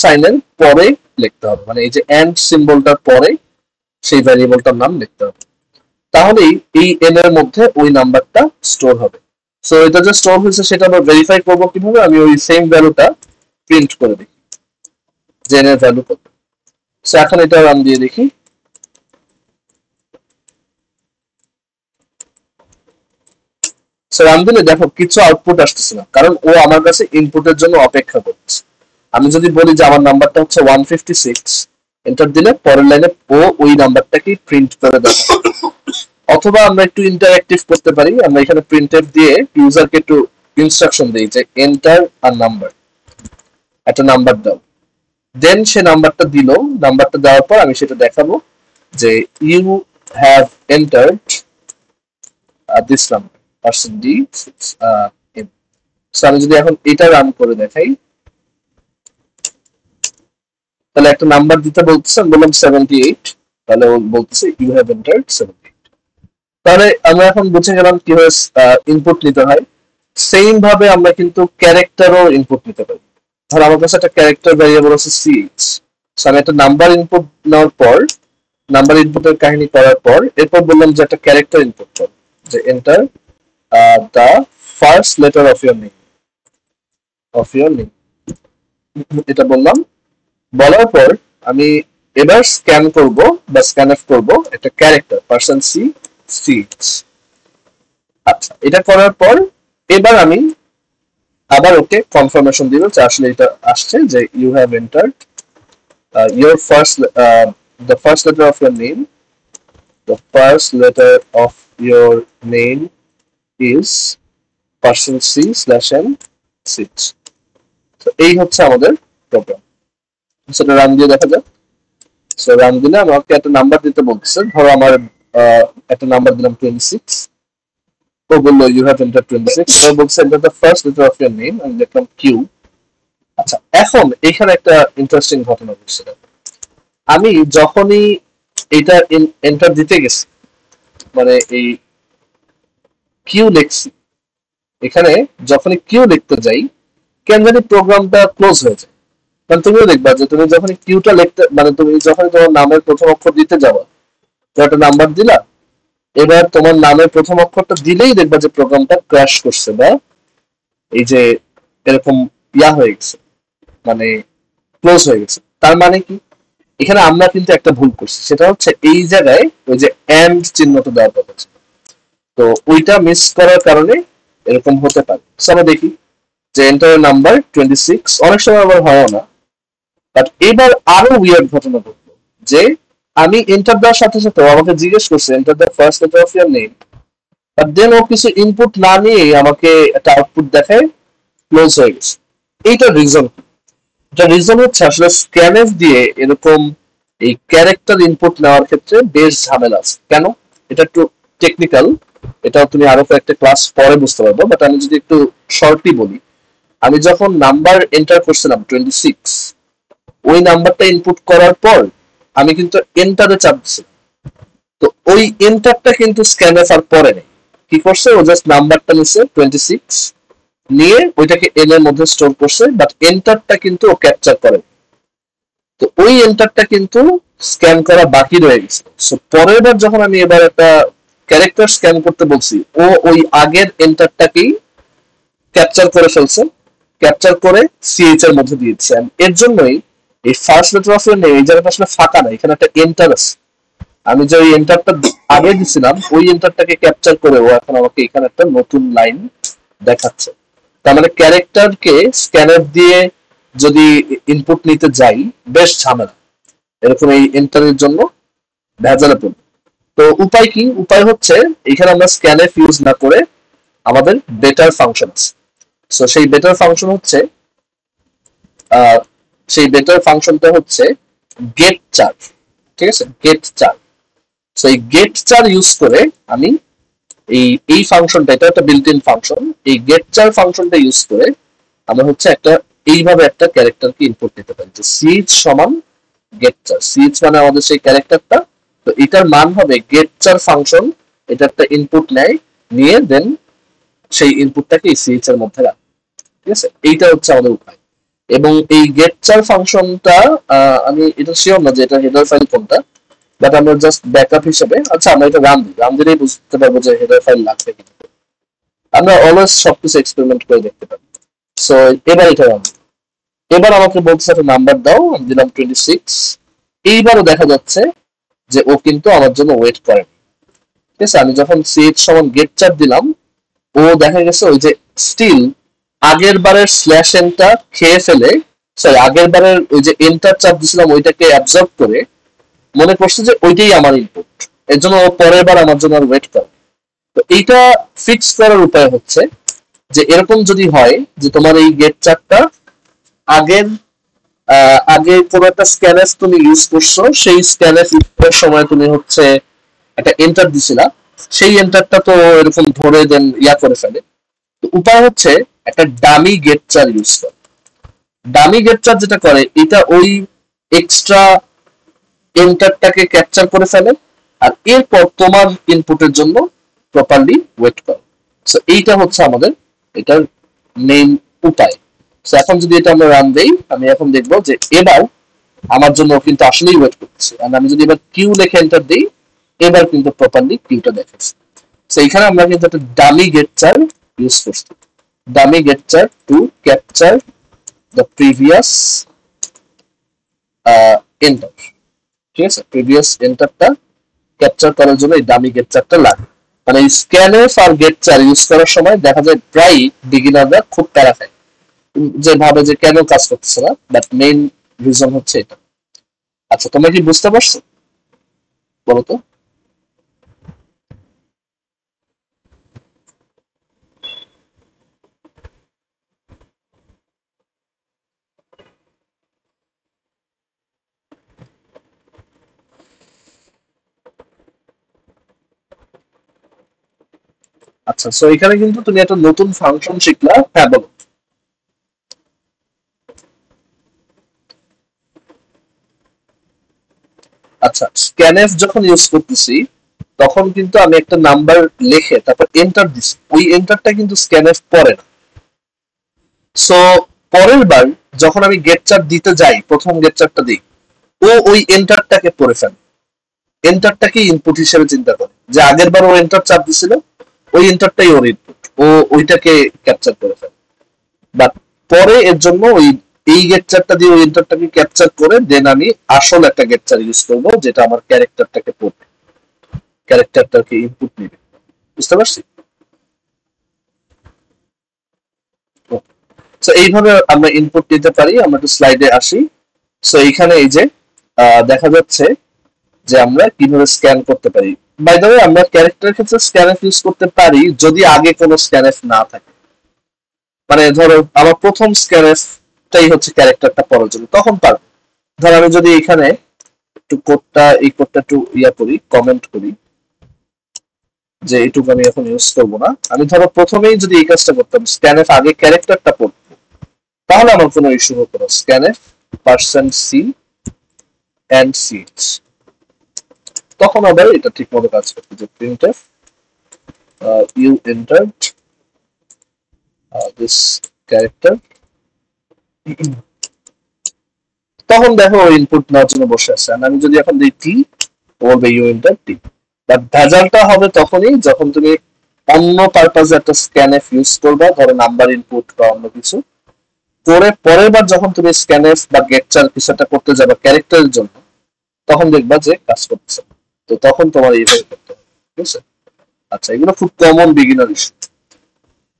$সাইনের পরে লিখতে হবে, মানে এই যে এন্ড সিম্বলটার পরে সেই ভ্যারিয়েবলটার নাম লিখতে হবে। তাহলেই এই এন এর মধ্যে ওই নাম্বারটা স্টোর হবে। সো এটা যে স্টোর হয়েছে সেটা আমরা ভেরিফাই করবো কিভাবে, আমি ওই সেম ভ্যালুটা প্রিন্ট করে দিই যে এন এর ভ্যালু কত। সো এখন এটা রান দিয়ে দেখি। সো রান দিলে দেখো কিছু আউটপুট আসতেছে না, কারণ ও আমার কাছে ইনপুটের জন্য অপেক্ষা করছে। আমি যদি বলি যে আমার নাম্বারটা হচ্ছে 156, এন্টার দিলে পরের লাইনে ও ওই নাম্বারটাকে প্রিন্ট করে দেয়। অথবা আমরা একটু ইন্টারঅ্যাক্টিভ করতে পারি, আমরা এখানে প্রিন্টএফ দিয়ে ইউজারকে একটু ইনস্ট্রাকশন দিই যে এন্টার আর নাম্বার, একটা নাম্বার দাও, দেন সে নাম্বারটা দিল। নাম্বারটা দেওয়ার পর আমি সেটা দেখাবো যে you have entered this number %d। So আমি যদি এখন এটা রান করে দেখাই, তাহলে একটা নাম্বার দিতে বলতেছে, বললাম 78, তাহলে ও বলতেছে ইউ হ্যাভ এন্টার্ড 78। তাহলে আমরা এখন বুঝে গেলাম কিভাবে ইনপুট নিতে হয়। সেম ভাবে আমরা কিন্তু ক্যারেক্টারও ইনপুট নিতে পারি। ধর আমার কাছে একটা ক্যারেক্টার ভ্যারিয়েবল আছে সিএইচ, আমি একটা নাম্বার ইনপুট নেওয়ার পর, নাম্বার ইনপুটের কাহিনী করার পর এরপর বললাম যে একটা ক্যারেক্টার ইনপুট কর, যে enter the first letter of your name, এটা বললাম। বলার পর আমি এবার স্ক্যান করব বা স্ক্যানএফ করব একটা ক্যারেক্টার পার্সন সি সিএইচ। আচ্ছা, এটা করার পর এবার আমি আবার ওকে কনফার্মেশন দিব যে আসলে এটা আসছে, যে you have entered your first the first letter of your name, the first letter of your name is person c slash n 6। তো এই হচ্ছে আমাদের প্রোগ্রাম। সেটা রান দিয়ে দেখা যাক। সো রান দিলে আমাকে একটা নাম্বার দিতে বলতেছে, ধরো আমার একটা নাম্বার দিলাম 26, ও বললো ইউ হ্যাভ এন্টার 26, ও বলছে enter the first letter of your name, আমি লিখলাম কিউ। আচ্ছা, এখন এখানে একটা ইন্টারেস্টিং ঘটনা ঘটছে। আমি যখনই এটা এন্টার দিতে গেছি, মানে এই কিউ লিখছি, এখানে যখনই কিউ লিখতে যাই কেন জানি প্রোগ্রামটা ক্লোজ হয়ে যায়। মানে তুমিও দেখবা যে তুমি যখন কিউটা লিখতে, মানে তুমি যখন তোমার নামের প্রথম অক্ষর দিতে যাওয়া, তো একটা নাম্বার দিলা, এবার তোমার নামের প্রথম অক্ষরটা দিলেই দেখবা যে প্রোগ্রামটা ক্র্যাশ করছে, বা এই যে এরকম হয়ে গেছে, মানে ক্লোজ হয়ে গেছে। তার মানে কি, এখানে আমরা কিন্তু একটা ভুল করছি, সেটা হচ্ছে এই জায়গায় ওই যে এন্ড চিহ্নটা দেওয়ার কথা ছিল, তো ওইটা মিস করার কারণে এরকম হতে পারে। আমরা দেখি যে এন্টার নাম্বার 26, অনেক সময় আবার হয় না। বাট এবার আরো উইয়ার্ড ঘটনা ঘটলো, যে আমি এন্টার দেওয়ার সাথে সাথে আমাকে জিজ্ঞেস করছে enter the first letter of your name, but then ও কিছু ইনপুট না নিয়ে আমাকে একটা আউটপুট দেখায় ক্লোজ হয়ে গেছে। এইটার রিজন, এটা রিজন হচ্ছে আসলে স্ক্যানএফ দিয়ে এরকম এই ক্যারেক্টার ইনপুট নেওয়ার ক্ষেত্রে বেশ ঝামেলা আছে। কেন? এটা একটু টেকনিক্যাল, এটা তুমি আরো কয়েকটা ক্লাস পরে বুঝতে পারবো, বাট আমি যদি একটু শর্টলি বলি, আমি যখন নাম্বার এন্টার করছিলাম 26, ওই নাম্বারটা ইনপুট করার পর আমি কিন্তু এন্টারে চাপ দিছিলাম, তো ওই এন্টারটা কিন্তু স্ক্যানএফ আর পরে নেই। কি করছে, ও জাস্ট নাম্বারটা নিছে 26, নিয়ে ওইটাকে এন এর মধ্যে স্টোর করছে, বাট এন্টারটা কিন্তু ও ক্যাপচার করে। তো ওই এন্টারটা কিন্তু স্ক্যান করা বাকি রয়ে গেছে। সো পরের বার যখন আমি এবার একটা ক্যারেক্টার স্ক্যান করতে বলছি, ও ওই আগের এন্টারটাকেই ক্যাপচার করে ফেলছে, ক্যাপচার করে সিএইচ এর মধ্যে দিয়েছে। এর জন্যই এই first letter of your name এই জায়গাটা আসলে ফাঁকা না, এখানে একটা এন্টার আছে। আমি যে ওই এন্টারটা আগে দিছিলাম, ওই এন্টারটাকে ক্যাপচার করে ও এখন আমাকে এখানে একটা নতুন লাইন দেখাচ্ছে। তার মানে ক্যারেক্টারকে স্ক্যানার দিয়ে যদি ইনপুট নিতে যাই, বেশ ঝামেলা, এরকম এই এন্টারের জন্য ভেজালে পড়বে। তো উপায় কি? উপায় হচ্ছে এখানে আমরা স্ক্যানএফ ইউজ না করে আমাদের বেটার ফাংশন আছে। সো সেই বেটার ফাংশন হচ্ছে সেই বেটার ফাংশনটা হচ্ছে গেট চার। ঠিক আছে, গেট চার। সো এই গেট চার ইউজ করে আমি এই ফাংশনটা, এটা একটা বিল্ট ইন ফাংশন, এই গেট চার ফাংশনটা ইউজ করে আমরা হচ্ছে একটা এইভাবে একটা ক্যারেক্টারকে ইনপুট দিতে পারি, যে সিএইচ সমান গেট চার। সিএইচ মানে আমাদের সেই ক্যারেক্টারটা, তো এটার মান হবে গেট চার ফাংশন, এটা একটা ইনপুট নেয়, নিয়ে দেন সেই ইনপুটটাকে সিএইচ এর মধ্যে রাখে। ঠিক আছে, এইটা হচ্ছে আমাদের উপায়। এবং এই গেট চার ফাংশনটা আমি এটা শিওর না যে এটা হেডার ফাইল কোনটা, বাট আমরা জাস্ট ব্যাকআপ হিসেবে, আচ্ছা আমরা এটা রান দিলেই বুঝতে পারবো যে হেডার ফাইল লাগবে কিনা। আমরা অলওয়েজ সবকিছু এক্সপেরিমেন্ট করে দেখতে পারি। সো এবার এটা রান, এবার আমাকে বলছে একটা নাম্বার দাও, আমি দিলাম 26। এইবারও দেখা যাচ্ছে যে ও কিন্তু আমার জন্য ওয়েট করে। ঠিক আছে, আমি যখন সিএইচ সমান গেট চার দিলাম, ও দেখা গেছে ওই যে স্টিল আগের বারের স্ল্যাশ এনটা খেয়ে ফেলে, সরি আগের বারের ওই যে এন্টার চাপ দিছিলাম ওইটাকে অ্যাবজর্ব করে মনে করছে যে ওইটাই আমার ইনপুট, এর জন্য ও পরের বার আমার জন্য আর ওয়েট করে। তো এইটা ফিক্স করার উপায় হচ্ছে যে এরকম যদি হয় যে তোমার এই গেট চারটা আগের আগে কোনো একটা স্ক্যানএফ তুমি ইউজ করছো, সেই স্ক্যানএফ ইউজের সময় তুমি হচ্ছে একটা এন্টার দিছিলা, সেই এন্টারটা তো এরকম ধরে দেন করে ফেলে। তো উপায় হচ্ছে একটা ডামি গেট চার ইউজ করা। ডামি গেট চার যেটা করে, এটা ওই এক্সট্রা এন্টারটাকে ক্যাপচার করে ফেলে, আর এরপর তোমার ইনপুটের জন্য প্রপারলি ওয়েট করে। সো এইটা হচ্ছে আমাদের এটার মেইন উপায়। সো এখন যদি এটা আমরা রান দেই, আমি এখন দেখবো যে এবার আমার জন্য কিন্তু আসলেই ওয়েট করতেছে। আর আমি যদি এবার কিউ লেখে এন্টার দিই, এবার কিন্তু প্রপারলি কিউটা দেখাচ্ছে। সো এইখানে আমরা কিন্তু একটা ডামি গেট চার ইউজ করছি, ডামি গেট চার to capture the previous enter. ঠিক আছে, প্রিভিয়াস এন্টারটা ক্যাপচার করার জন্য এই ডামি গেট চারটা লাগে। মানে স্ক্যানএফ আর গেট চার ইউজ করার সময় দেখা যায় প্রায় বিগিনাররা খুব প্যারা খায়, যে ভাবে যে কেন কাজ করতেছে না, বাট মেইন রিজন হচ্ছে এটা। আচ্ছা, তোমরা কি বুঝতে পারছো বলো তো? আচ্ছা, সো এখানে কিন্তু তুমি একটা নতুন ফাংশন শিখলা। হ্যাঁ বলো। আচ্ছা, স্ক্যানএফ যখন ইউজ করতেছি তখন কিন্তু আমি একটা নাম্বার লিখে তারপর এন্টার দিছি, ওই এন্টারটা কিন্তু স্ক্যানএফ পড়ে না। সো পরের বার যখন আমি গেট চার্ট দিতে যাই, প্রথম গেট চার্টটা দিই, ও ওই এন্টারটাকে পড়ে ফেলে, এন্টারটাকে ইনপুট হিসেবে চিন্তা করে, যে আগের বার ও এন্টার চাপ দিছিল, ওই এন্টারটাই ওর ইনপুট, ও ওইটাকে ক্যাপচার করে ফেলে। বাট পরে এর জন্য ওই এই গেটচারটা দিয়ে ওই এন্টারটাকে ক্যাপচার করে দেন আমি আসল একটা গেটচার ইউজ করব, যেটা আমার ক্যারেক্টারটাকে পড়বে, ক্যারেক্টারটাকে ইনপুট নেবে। বুঝতে পারছি? তো এইভাবে আমরা ইনপুট নিতে পারি। আমরা একটু স্লাইডে আসি। সো এইখানে এই যে দেখা যাচ্ছে যে আমরা কিভাবে স্ক্যান করতে পারি। বাই দ্য ওয়ে, আমরা ক্যারেক্টারের ক্ষেত্রে স্ক্যানএফ ইউজ করতে পারি যদি আগে কোনো স্ক্যানএফ না থাকে। মানে ধরো আমার প্রথম স্ক্যানএফটাই হচ্ছে ক্যারেক্টারটা পড়ার জন্য, তখন পারবো। ধর আমি যদি এখানে একটু কোডটা, এই কোডটা একটু ইয়া করি, কমেন্ট করি, যে এইটুকু আমি এখন ইউজ করবো না। আমি ধরো প্রথমেই যদি এই কাজটা করতাম, স্ক্যানএফ আগে ক্যারেক্টারটা পড়তো, তাহলে আমার কোনো ইস্যু হতো না। স্ক্যানএফ পার্সেন্ট সি এন্ড সিচ, তখন আবার এটা ঠিক মতো কাজ করতো, যে printf you entered this character, তখন দেখো ইনপুট নেওয়ার জন্য বসে আছে। আর আমি যদি এখন দিই টি, বলবে ইউ এন্টার টি। বাট ভেজালটা হবে তখনই যখন তুমি অন্য পারপাজে একটা স্ক্যানএফ ইউজ করবা, ধরো নাম্বার ইনপুট বা অন্য কিছু করে, পরের বার যখন তুমি স্ক্যানএফ বা গেটচার কিছু একটা করতে যাবে ক্যারেক্টারের জন্য, তখন দেখবা যে কাজ করছে। তো তখন তোমার এইভাবে করতে হবে। ঠিক আছে? আচ্ছা, এগুলো খুব কমন বিগিনার ইস্যু।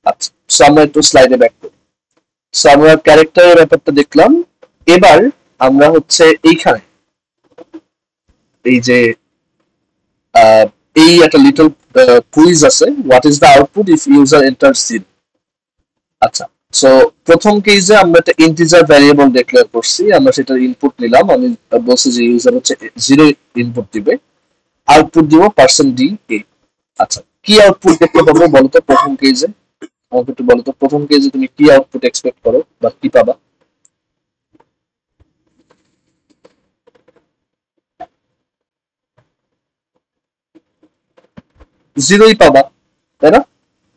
আচ্ছা, সো আমরা একটু স্লাইডে ব্যাক করি। সো আমরা ক্যারেক্টারের ব্যাপারটা দেখলাম। এবার আমরা হচ্ছে এইখানে এই যে এই একটা লিটল কুইজ আছে, what is the output if user enter zero. আচ্ছা, সো প্রথম কেসে আমরা একটা ইন্টিজার ভ্যারিয়েবল ডিক্লেয়ার করছি, আমরা সেটার ইনপুট নিলাম। আমি বলছি যে ইউজার হচ্ছে জিরো ইনপুট দিবে, আউটপুট দিব পার্সেন্ট ডি এ। আচ্ছা, কি আউটপুট দেখতে পাবো বলো তো প্রথম কেসে? আমাকে একটু বলো তো, প্রথম কেসে তুমি কি আউটপুট এক্সপেক্ট করো বা কি পাবা? জিরোই পাবা, তাই না?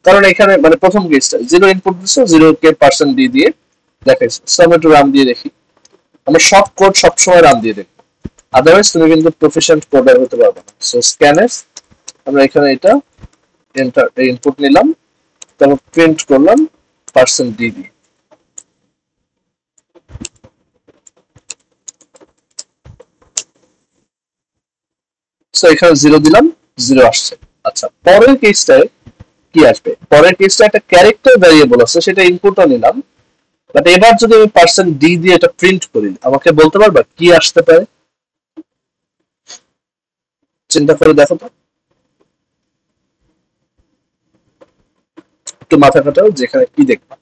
কারণ এখানে মানে প্রথম কেসটা জিরো ইনপুট দিছো, জিরো কে পার্সেন্ট ডি দিয়ে দেখাইছে। সো আমরা একটু রান দিয়ে দেখি। আমরা সব কোড সবসময় রান দিয়ে দেখবো, আদারওয়াইজ তুমি কিন্তু প্রফিশিয়েন্ট কোডার হতে পারবে না। সো স্ক্যানএফ, আমরা এখানে এটা এন্টার ইনপুট নিলাম, তারপর প্রিন্ট করলাম পার্সেন্ট ডি দিয়ে। সো এখানে জিরো দিলাম, জিরো আসছে। আচ্ছা, পরের কেসটায় কি আসবে? পরের কেসটা একটা ক্যারেক্টার ভ্যারিয়েবল আছে, সেটা ইনপুটও নিলাম। বাট এবার যদি আমি পার্সেন্ট ডি দিয়ে এটা প্রিন্ট করি, আমাকে বলতে পারবা কি আসতে পারে? চিন্তা করে দেখো তো, একটু মাথা খাটাও, যেখানে কি দেখবা।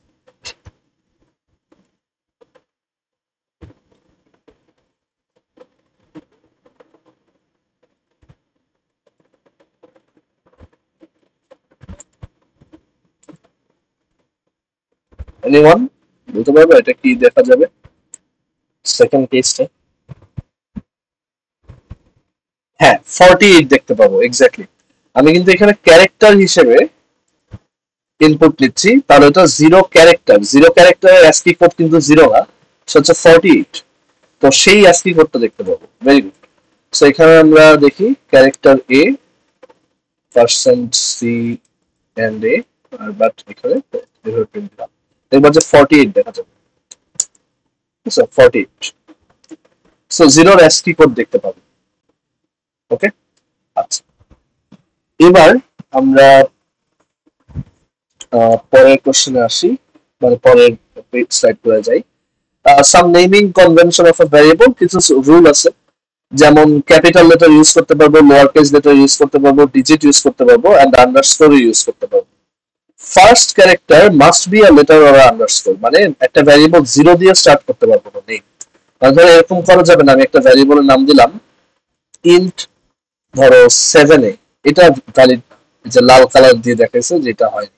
এনিওয়ান বলতে পারবে এটা কি দেখা যাবে সেকেন্ড কেসটা? হ্যাঁ 48 দেখতে পাবো এক্স্যাক্টলি। আমি কিন্তু এখানে ক্যারেক্টার হিসেবে ইনপুট নিচ্ছি, তাহলে এটা জিরো ক্যারেক্টারের অ্যাসকি কোড কিন্তু জিরো না, সেটা হচ্ছে 48। তো সেই অ্যাসকি কোডটা দেখতে পাবো। Very good. সো এখানে আমরা দেখি character A percent C and A, আর বাট এখানে এভাবে প্রিন্ট দিলাম, দেখবা যে 48 দেখা যাবে। 48। সো জিরোর অ্যাসকি কোড দেখতে পাবো। ওকে, আচ্ছা এবার আমরা পরের কোশ্চেনে আসি, মানে পরের স্লাইড করে যাই। Some naming convention of a variable, কিছু রুল আছে, যেমন ক্যাপিটাল লেটার ইউজ করতে পারবো, লোয়ার কেস লেটার ইউজ করতে পারবো, ডিজিট ইউজ করতে পারবো, এন্ড আন্ডারস্কোর ইউজ করতে পারবো। First character must be a letter or underscore, মানে একটা ভ্যারিয়েবল জিরো দিয়ে স্টার্ট করতে পারবো না, নেই। ধরো এরকম করা যাবে না, আমি একটা ভ্যারিয়েবলের নাম দিলাম ইন্ট ধরো 7 এ, এটা ভ্যালিড, যে লাল কালার দিয়ে দেখাইছে যেটা হয়,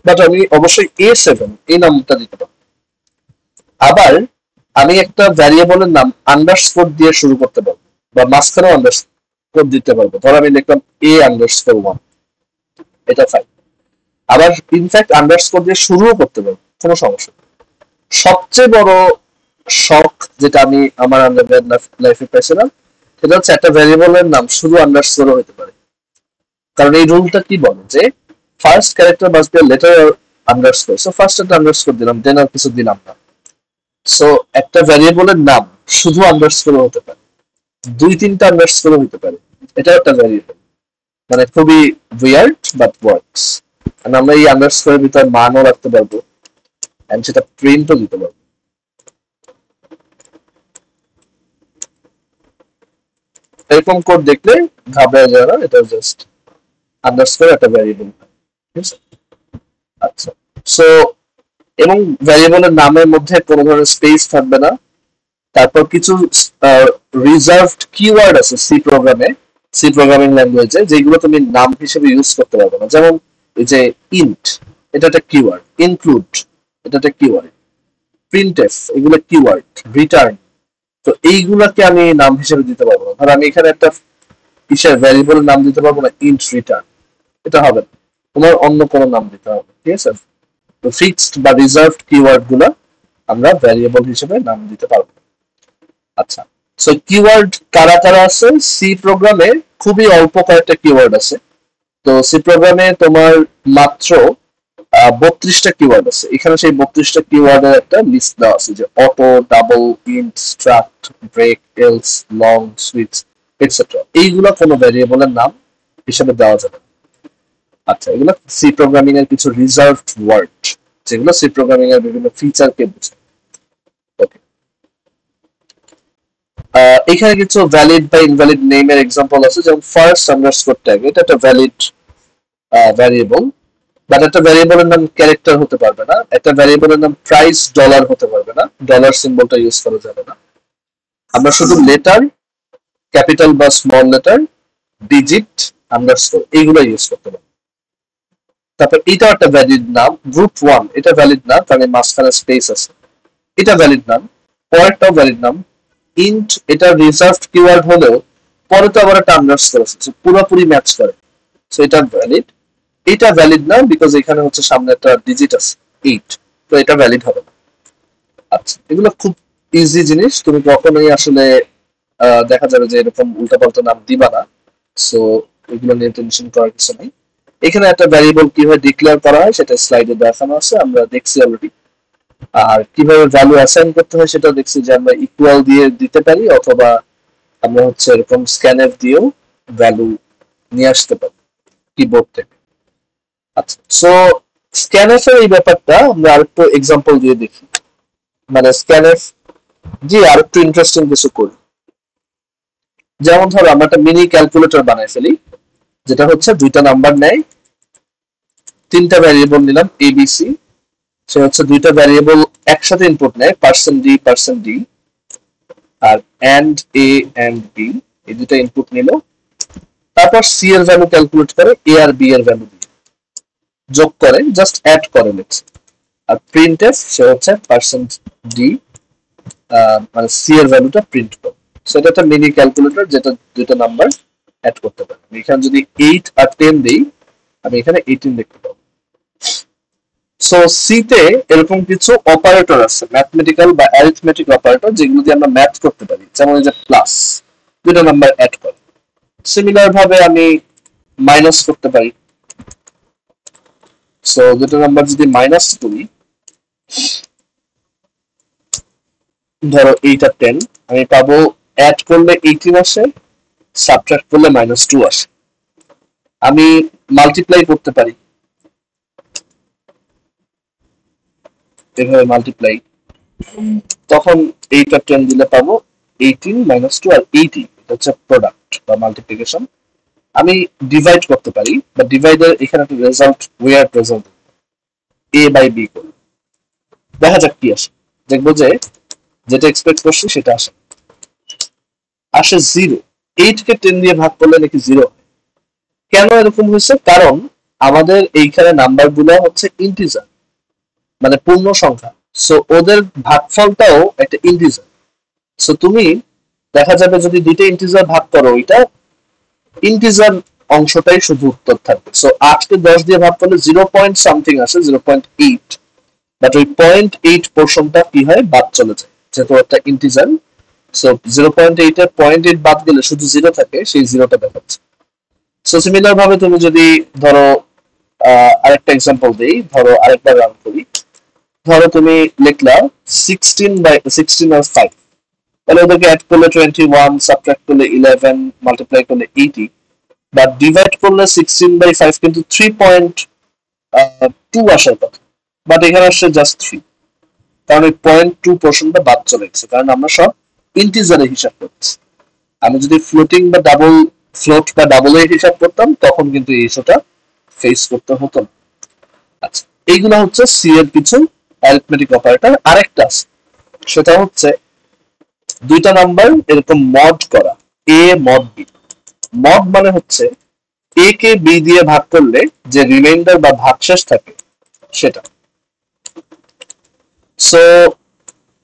বাট আমি অবশ্যই A7 এই নামটা দিতে পারবো। আবার আমি একটা ভ্যারিয়েবলের নাম আন্ডারস্কোর দিয়ে শুরু করতে পারবো, বা মাঝখানেও আন্ডারস্কোর দিতে পারবো। ধরো আমি লিখলাম A_1, এটা ফাইন। আবার ইনফ্যাক্ট আন্ডারস্কোর দিয়ে শুরুও করতে পারবো, কোনো সমস্যা নেই। সবচেয়ে বড় শখ যেটা আমি আমার আন্ডারগ্রেড লাইফে পেয়েছিলাম, সেটা হচ্ছে একটা ভ্যারিয়েবলের নাম শুধু আন্ডারস্কোরও হতে পারে। কারণ এই রুলটা কি বলে যে first character must be letter underscore. So first একটা আন্ডারস্কোর দিলাম, দেন আর কিছু দিলাম না। সো একটা ভ্যারিয়েবলের নাম শুধু আন্ডারস্কোর হতে পারে, দুই তিনটা আন্ডারস্কোর হতে পারে, এটা একটা ভ্যারিয়েবল। মানে খুবই উইয়ার্ড বাট ওয়ার্কস। কারণ আমরা এই আন্ডারস্কোরের ভিতরে মানও রাখতে পারবো, এন্ড সেটা প্রিন্টও দিতে পারবো। এরকম কোড দেখলে ঘাবড়ে যায় না, এটা জাস্ট আন্ডারস্কোর একটা ভ্যারিয়েবল। ঠিক আছে, আচ্ছা। সো এবং ভ্যারিয়েবলের নামের মধ্যে কোনো ধরনের স্পেস থাকবে না। তারপর কিছু রিজার্ভড কিওয়ার্ড আছে সি প্রোগ্রামিং ল্যাঙ্গুয়েজে, যেগুলো তুমি নাম হিসেবে ইউজ করতে পারবে না। যেমন এই যে ইন্ট, এটা একটা কিওয়ার্ড, ইনক্লুড এটা একটা কিওয়ার্ড, প্রিন্টএফ এগুলো কিওয়ার্ড, রিটার্ন, তো এইগুলাকে আমি নাম হিসেবে দিতে পারবো না। ধর আমি এখানে একটা কিসের ভ্যারিয়েবলের নাম দিতে পারবো না ইন্ট রিটার্ন, এটা হবে না, তোমার অন্য কোনো নাম দিতে হবে। ঠিক আছে, তো ফিক্সড বা রিজার্ভড কিওয়ার্ড গুলা আমরা ভ্যারিয়েবল হিসেবে নাম দিতে পারবো। আচ্ছা, সো কিওয়ার্ড কারা কারা আছে সি প্রোগ্রামে? খুবই অল্প কয়েকটা কিওয়ার্ড আছে। তো সি প্রোগ্রামে তোমার মাত্র 32টা কিওয়ার্ড আছে। এখানে সেই 32টা কিওয়ার্ডের একটা লিস্ট দেওয়া আছে, যে auto, double, int, struct, break, else, long, switch etcetera. এইগুলা কোনো ভ্যারিয়েবলের নাম হিসেবে দেওয়া যাবে। আচ্ছা, এগুলো সি প্রোগ্রামিং এর কিছু রিজার্ভড ওয়ার্ড, যেগুলো সি প্রোগ্রামিং এর বিভিন্ন ফিচারকে বোঝায়। ওকে, এখানে কিছু ভ্যালিড বা ইনভ্যালিড নেমের এক্সাম্পল আছে, যেমন ফার্স্ট আন্ডারস্কোর ট্যাগ, এটা একটা ভ্যালিড ভ্যারিয়েবল, বাট একটা ভ্যারিয়েবলের নাম ক্যারেক্টার হতে পারবে না, একটা ভ্যারিয়েবলের নাম প্রাইস ডলার হতে পারবে না, ডলার সিম্বলটা ইউজ করা যাবে না। আমরা শুধু লেটার, ক্যাপিটাল বা স্মল লেটার, ডিজিট, আন্ডারস্কোর এইগুলো ইউজ করতে পারবো। তারপর এটা একটা ভ্যালিড নাম, গ্রুপ 1 এটা ভ্যালিড না, কারণ মাঝখানে স্পেস আছে, এটা ভ্যালিড নাম। পরেরটাও ভ্যালিড নাম, ইন্ট এটা রিজার্ভড কিওয়ার্ড হলেও পরে তো আবার একটা আন্ডারস্কোর আছে, পুরোপুরি ম্যাচ করে, সো এটা ভ্যালিড। এটা ভ্যালিড না, বিকজ এখানে হচ্ছে সামনে একটা ডিজিট আছে 8, তো এটা ভ্যালিড হবে না। আচ্ছা, এগুলো খুব ইজি জিনিস, তুমি কখনোই আসলে দেখা যাবে যে এরকম উল্টাপাল্টা নাম দিবা না। সো এগুলো নিয়ে টেনশন করার কিছু নেই। এখানে একটা ভ্যারিয়েবল কিভাবে ডিক্লেয়ার করা হয় সেটা স্লাইডে দেখানো আছে, আমরা দেখছি অলরেডি। আর কিভাবে ভ্যালু অ্যাসাইন করতে হয় সেটা দেখছি, যে আমরা ইকুয়াল দিয়ে দিতে পারি, অথবা আমরা হচ্ছে এরকম স্ক্যানএফ দিয়েও ভ্যালু নিয়ে আসতে পারি কিবোর্ড থেকে। আচ্ছা, সো স্ক্যানএফ এর এই ব্যাপারটা আমরা আরেকটু এক্সাম্পল দিয়ে দেখি, মানে স্ক্যানএফ জি আরেকটু ইন্টারেস্টিং কিছু করি। যেমন ধরো আমরা একটা মিনি ক্যালকুলেটর বানাই ফেলি, যেটা হচ্ছে দুইটা নাম্বার নেয়, তিনটা ভ্যারিয়েবল নিলাম এবিসি, সে হচ্ছে দুইটা ভ্যারিয়েবল একসাথে ইনপুট নেয়, %d R a and b, এই দুটো ইনপুট নিল। তারপর সি এর ভ্যালু ক্যালকুলেট করে এ আর বি এর ভ্যালু দিয়ে যোগ করে, জাস্ট অ্যাড করে লিখছে। আর প্রিন্টএফ সে হচ্ছে %d, মানে সি এর ভ্যালুটা প্রিন্ট করে। সো এটা একটা মিনি ক্যালকুলেটর যেটা দুইটা নাম্বার অ্যাড করতে পারে। এখানে যদি 8 আর 10 দেই, আমি এখানে 18 দেখতে পাবো। সো সি তে এরকম কিছু অপারেটর আছে, ম্যাথমেটিক্যাল বা অ্যারিথমেটিক অপারেটর, যেগুলো দিয়ে আমরা ম্যাথ করতে পারি, যেমন এই যে প্লাস, দুইটা নাম্বার অ্যাড করে। সিমিলার ভাবে আমি মাইনাস করতে পারি। সো দুটো নাম্বার যদি মাইনাস করি, ধরো 8 আর 10, আমি পাবো অ্যাড করলে 18 আসে, সাবট্রাক্ট করলে -2 আসে। আমি মাল্টিপ্লাই করতে পারি, এভাবে মাল্টিপ্লাই, তখন 8 আর 10 দিলে পাবো 18 -2 আর 80, এটা হচ্ছে প্রোডাক্ট বা মাল্টিপ্লিকেশন। আমি ডিভাইড করতে পারি, বা ডিভাইডের এখানে একটা result, word result, A by B করব, দেখা যাক কি আসে। দেখবো যে যেটা এক্সপেক্ট করছি সেটা আসে, আসে 0। 8 কে 10 দিয়ে ভাগ করলে নাকি 0। কেন এরকম হয়েছে? কারণ আমাদের এইখানে নাম্বার গুলো হচ্ছে ইন্টিজার, মানে পূর্ণ সংখ্যা। সো ওদের ভাগফলটাও একটা ইন্টিজার। সো তুমি দেখা যাবে যদি দুইটা ইন্টিজার ভাগ করো, ওইটা ইন্টিজার অংশটাই শুধু উত্তর থাকবে। সো 8 কে 10 দিয়ে ভাগ করলে 0 পয়েন্ট সামথিং আসে, 0.8, বাট ওই 0.8 পোর্শনটা কি হয়, বাদ চলে যায়, যেহেতু একটা ইন্টিজার। সো 0.8 এর 0.8 বাদ গেলে শুধু 0 থাকে, সেই 0টা দেখাচ্ছে। সো সিমিলার ভাবে তুমি যদি ধরো আরেকটা এক্সাম্পল দেই, ধরো আরেকবার রান করি। ধরো তুমি লিখলা 16 আর 5, তাহলে ওদেরকে অ্যাড করলে 21, সাবট্রাক্ট করলে 11, মাল্টিপ্লাই করলে 80, বাট ডিভাইড করলে 16/5 কিন্তু 3.2 আসার কথা, বাট এখানে আসছে জাস্ট 3, কারণ ওই 0.2 পোর্শনটা বাদ চলে গেছে, কারণ আমরা সব ইন্টিজারে হিসাব করছি। আমি যদি ফ্লোটিং বা ডাবল, ফ্লোট বা ডাবল এর হিসাব করতাম, তখন কিন্তু এই ইস্যুটা ফেস করতে হতো না। আচ্ছা, এইগুলো হচ্ছে সি এর কিছু অ্যারিথমেটিক অপারেটর। আরেকটা আছে, সেটা হচ্ছে দুইটা নাম্বার এরকম মড করা, এ মড বি। মড মানে হচ্ছে এ কে বি দিয়ে ভাগ করলে যে রিমাইন্ডার বা ভাগশেষ থাকে সেটা। সো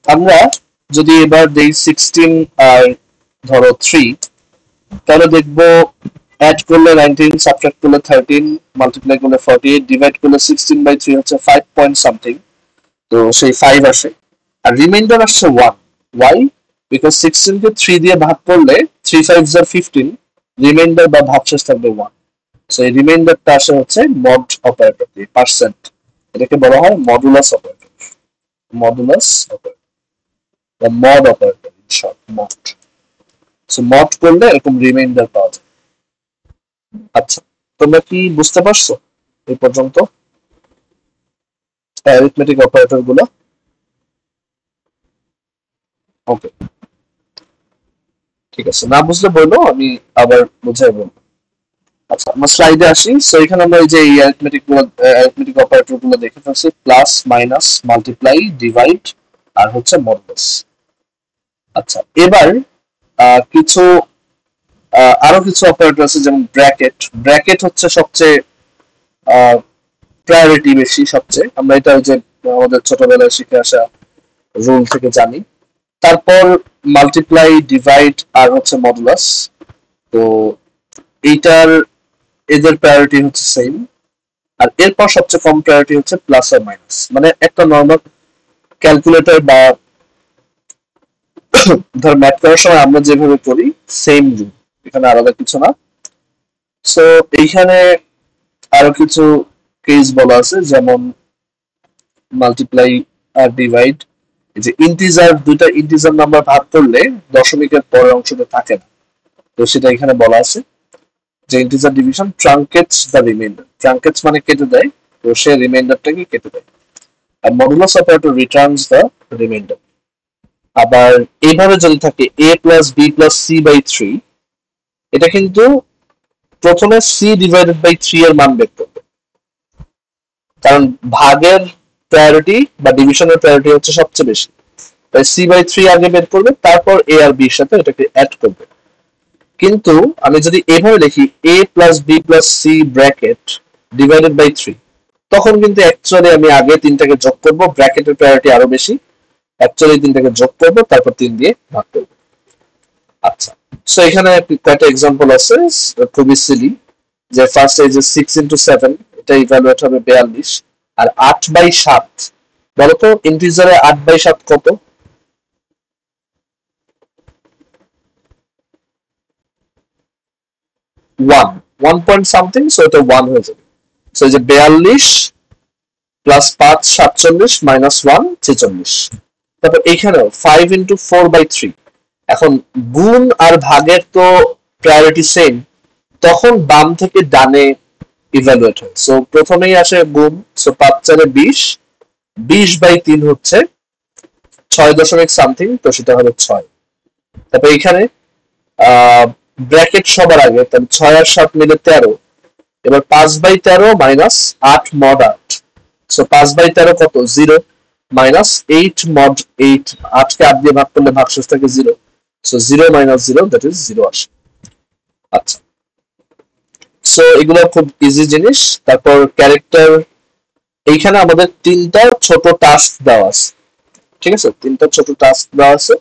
আমরা যদি এবার দেই 16 আর ধরো 3, তাহলে দেখবো অ্যাড করলে 19, সাবট্রাক্ট করলে 13, মাল্টিপ্লাই করলে 48, ডিভাইড করলে 16/3 হচ্ছে 5 পয়েন্ট সামথিং, তো সেই 5 আসে। আর রিমাইন্ডার আসছে 1। ওয়াই? বিকজ 16 কে 3 দিয়ে ভাগ করলে 3 5s are 15, রিমাইন্ডার বা ভাগশেষ থাকবে 1। সো এই রিমাইন্ডারটা আসে হচ্ছে মড অপারেটর দিয়ে, পার্সেন্ট। এটাকে বলা হয় মডুলাস অপারেটর, মডুলাস অপারেটর বা mod operator, in short mod. So mod করলে এরকম রিমাইন্ডার পাওয়া যায়। আচ্ছা, তোমরা কি বুঝতে পারছো এই পর্যন্ত অ্যারিথমেটিক অপারেটর গুলো? ওকে, ঠিক আছে, না বুঝলে বললো, আমি আবার বুঝাই বলবো। আচ্ছা, আমরা স্লাইডে আসি। সো এখানে আমরা এই যে এই অ্যারিথমেটিক অপারেটর গুলো দেখে ফেলছি, প্লাস, মাইনাস, মাল্টিপ্লাই, ডিভাইড আর হচ্ছে মডুলাস। আচ্ছা, এবার কিছু আরো কিছু অপারেটর আছে, যেমন ব্র্যাকেট। ব্র্যাকেট হচ্ছে সবচেয়ে প্রায়োরিটি বেশি, সবচেয়ে আমরা এটা ওই যে আমাদের ছোটবেলায় শিখে আসা রুল থেকে জানি। তারপর মাল্টিপ্লাই, ডিভাইড আর হচ্ছে মডুলাস। তো এইটার এদের প্রায়োরিটি হচ্ছে সেম। আর এরপর সবচেয়ে কম প্রায়োরিটি হচ্ছে প্লাস আর মাইনাস, মানে একটা নর্মাল ক্যালকুলেটর বা ধর ম্যাথ করার সময় আমরা যেভাবে করি সেম রুল, এখানে আলাদা কিছু না। সো এইখানে আরো কিছু কেস বলা আছে, যেমন মাল্টিপ্লাই আর ডিভাইড। যে ইন্টিজার, দুইটা ইন্টিজার নাম্বার ভাগ করলে দশমিকের পরের অংশটা থাকে না, তো সেটা এখানে বলা আছে যে integer division truncates the remainder. Truncates মানে কেটে দেয়, তো সে রিমাইন্ডারটাকে কেটে দেয়। আর modulus operator returns the remainder. আবার এইভাবে যদি থাকে a plus B plus c by 3, এটা কিন্তু প্রথমে সি ডিভাইডেড বাই 3 এর মান বের করবে, কারণ ভাগের প্রায়োরিটি বা ডিভিশনের প্রায়োরিটি হচ্ছে সবচেয়ে বেশি, তাই সি বাই 3 আগে বের করবে, তারপর এ আর বির সাথে এটাকে অ্যাড করবে। কিন্তু আমি যদি এভাবে লিখি a plus B plus C bracket divided by 3, তখন কিন্তু অ্যাকচুয়ালি আমি আগে 3টাকে যোগ করব, ব্র্যাকেটের প্রায়োরিটি আরো বেশি, অ্যাকচুয়ালি 3টাকে যোগ করব, তারপর 3 দিয়ে ভাগ করব। আচ্ছা, সো এখানে কয়েকটা এক্সাম্পল আছে খুবই সিলি, যে ফার্স্ট এই যে 6 × 7 এটা ইভালুয়েট হবে 42, আর 8/7 বলতো ইন্টিজারে 8/7 কত? 1, 1 পয়েন্ট সামথিং, সো এটা 1 হয়ে যাবে। সো এই যে 42 প্লাস 5 47 মাইনাস 1 46। তারপর এইখানেও 5 × 4/3। এখন গুণ আর ভাগের তো প্রায়োরিটি সেম, তখন বাম থেকে ডানে ইভ্যালুয়েট হয়। সো প্রথমেই আসে গুণ, সো 5 4 20, 20/3 হচ্ছে 6 দশমিক সামথিং, তো সেটা হবে 6। তারপর এখানে ব্র্যাকেট সবার আগে, তাহলে 6 আর 7 মিলে 13। এবার 5/13 মাইনাস 8 মড 8, সো 5/13 কত? 0, মাইনাস 8 মড 8, 8কে 8 দিয়ে ভাগ করলে ভাগশেষ থাকে 0, সো 0 মাইনাস 0 দ্যাট ইজ 0 আসে। আচ্ছা, সো এগুলো খুব ইজি জিনিস। তারপর ক্যারেক্টার, এইখানে আমাদের 3টা ছোট টাস্ক দেওয়া আছে, ঠিক আছে? 3টা ছোট টাস্ক দেওয়া আছে,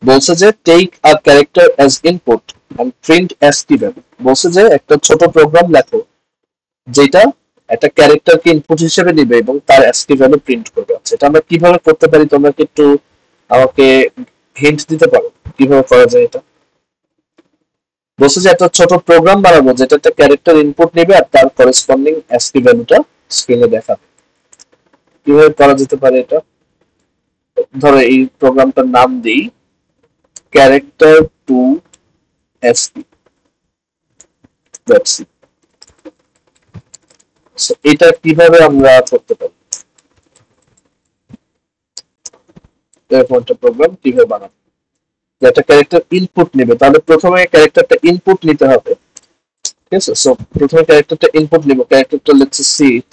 বলছে যে take a character as input and print ASCII value. বলছে যে একটা ছোট প্রোগ্রাম লেখো যেটা একটা ক্যারেক্টারকে ইনপুট হিসেবে নিবে এবং তার ASCII ভ্যালু প্রিন্ট করবে। আচ্ছা, এটা আমরা কিভাবে করতে পারি, তোমরা কি একটু আমাকে হিন্ট দিতে পারো কিভাবে করা যায় এটা? বলছে যে একটা ছোট প্রোগ্রাম বানাবো যেটা একটা ক্যারেক্টার ইনপুট নেবে আর তার করেসপন্ডিং ASCII ভ্যালুটা স্ক্রিনে দেখাবে। কিভাবে করা যেতে পারে এটা? ধরো এই প্রোগ্রামটার নাম দিই ক্যারেক্টার টু ASCII, এটা কিভাবে আমরা করতে পারি? এরকম একটা প্রোগ্রাম কিভাবে বানাবো যে একটা ক্যারেক্টার ইনপুট নেবে? তাহলে প্রথমে ক্যারেক্টারটা ইনপুট নিতে হবে, ঠিক আছে? সো প্রথমে ক্যারেক্টারটা ইনপুট নিব, ক্যারেক্টারটা লেটস সিট,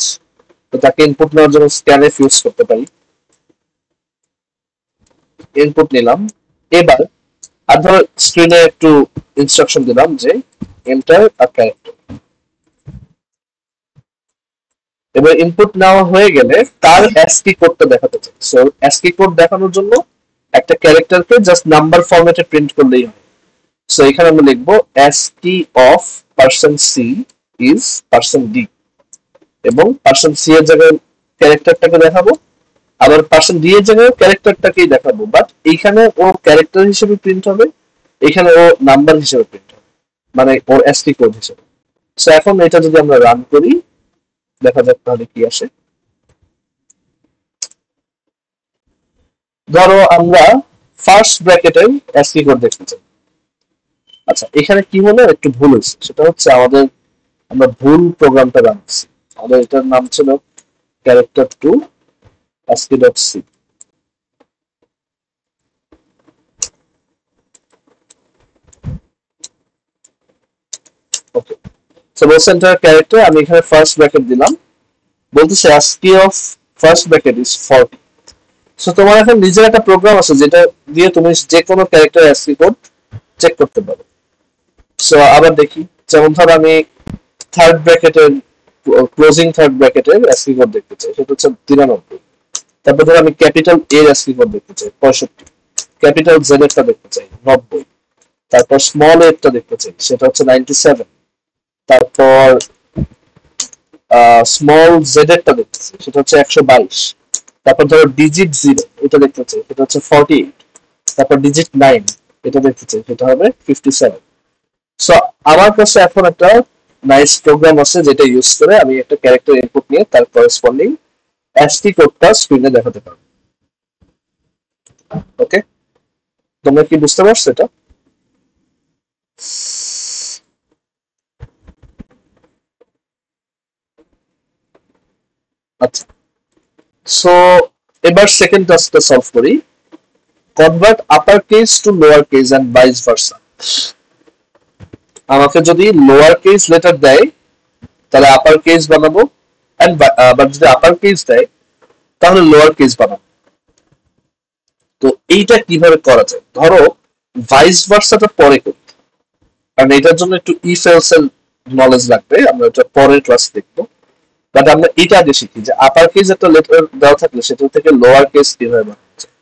তো তাকে ইনপুট নেওয়ার জন্য স্ক্যানএফ ইউজ করতে পারি। ইনপুট নিলাম, এবার আর ধরো স্ক্রিনে একটু ইনস্ট্রাকশন দিলাম যে এন্টার আ ক্যারেক্টার। এবার ইনপুট নেওয়া হয়ে গেলে তার ASCII কোডটা দেখাতে চাই। সো ASCII কোড দেখানোর জন্য একটা ক্যারেক্টারকে জাস্ট নাম্বার ফরম্যাটে প্রিন্ট করলেই হয়। সো এখানে আমরা লিখবো ASCII of percent C is percent D, এবং পারসন সি এর জায়গায় ক্যারেক্টারটাকে দেখাবো, আবার পারসন ডি এর জায়গায় ক্যারেক্টারটাকেই দেখাবো, বাট এইখানে ও ক্যারেক্টার হিসেবে প্রিন্ট হবে, এখানে ও নাম্বার হিসেবে প্রিন্ট হবে, মানে ওর ASCII কোড হিসেবে। সো এখন এটা যদি আমরা রান করি, দেখা যাক তাহলে কি আসে। ধরো আমরা ফার্স্ট ব্র্যাকেটের ASCII কোড দেখতে চাই। আচ্ছা, এখানে কি হলো, একটু ভুল হয়েছে, সেটা হচ্ছে আমরা ভুল প্রোগ্রামটা রাখছি। আমাদের এটার নাম ছিল ক্যারেক্টার টু ASCII.c। ওকে, সো বলছে এন্টার ক্যারেক্টার, আমি এখানে ফার্স্ট ব্র্যাকেট দিলাম, বলতেছে ASCII of first bracket is 40। So তোমার এখন নিজের একটা প্রোগ্রাম আছে যেটা দিয়ে তুমি যে কোনো ক্যারেক্টার ASCII কোড চেক করতে পারো। সো আবার দেখি, যেমন ধর আমি থার্ড ব্র্যাকেটের ক্লোজিং থার্ড ব্র্যাকেটের ASCII কোড দেখতে চাই, সেটা হচ্ছে 93। তারপর ধর আমি ক্যাপিটাল এর ASCII কোড দেখতে চাই 65, ক্যাপিটাল জেড এরটা দেখতে চাই 90, তারপর স্মল এরটা দেখতে চাই সেটা হচ্ছে 97, তারপর স্মল জেড এরটা দেখতে চাই সেটা হচ্ছে 122, তারপর ধরো ডিজিট 0 এটা দেখতে চাই সেটা হচ্ছে 48, তারপর ডিজিট 9 এটা দেখতে চাই সেটা হবে 57। সো আমার কাছে এখন একটা নাইস প্রোগ্রাম আছে যেটা ইউজ করে আমি একটা ক্যারেক্টার ইনপুট নিয়ে তার করেসপন্ডিং ASCII কোডটা স্ক্রিনে দেখাতে পারবো। ওকে, তোমরা কি বুঝতে পারছো এটা? আচ্ছা, সো এবার সেকেন্ড টাস্কটা সলভ করি, convert upper case to lower case and vice versa. আমাকে যদি লোয়ার কেস লেটার দেয় তাহলে আপার কেস বানাবো, এন্ড আবার যদি আপার কেস দেয় তাহলে লোয়ার কেস বানাবো। তো এইটা কিভাবে করা যায়? ধরো ভাইস ভার্সাটা পরে করি, কারণ এটার জন্য একটু ইফ এলস এর নলেজ লাগবে, আমরা এটা পরের ক্লাস দেখবো। বাট আমরা এটা আগে শিখি যে আপার কেস একটা লেটার দেওয়া থাকলে সেটা থেকে লোয়ার কেস কিভাবে বানানো যায়।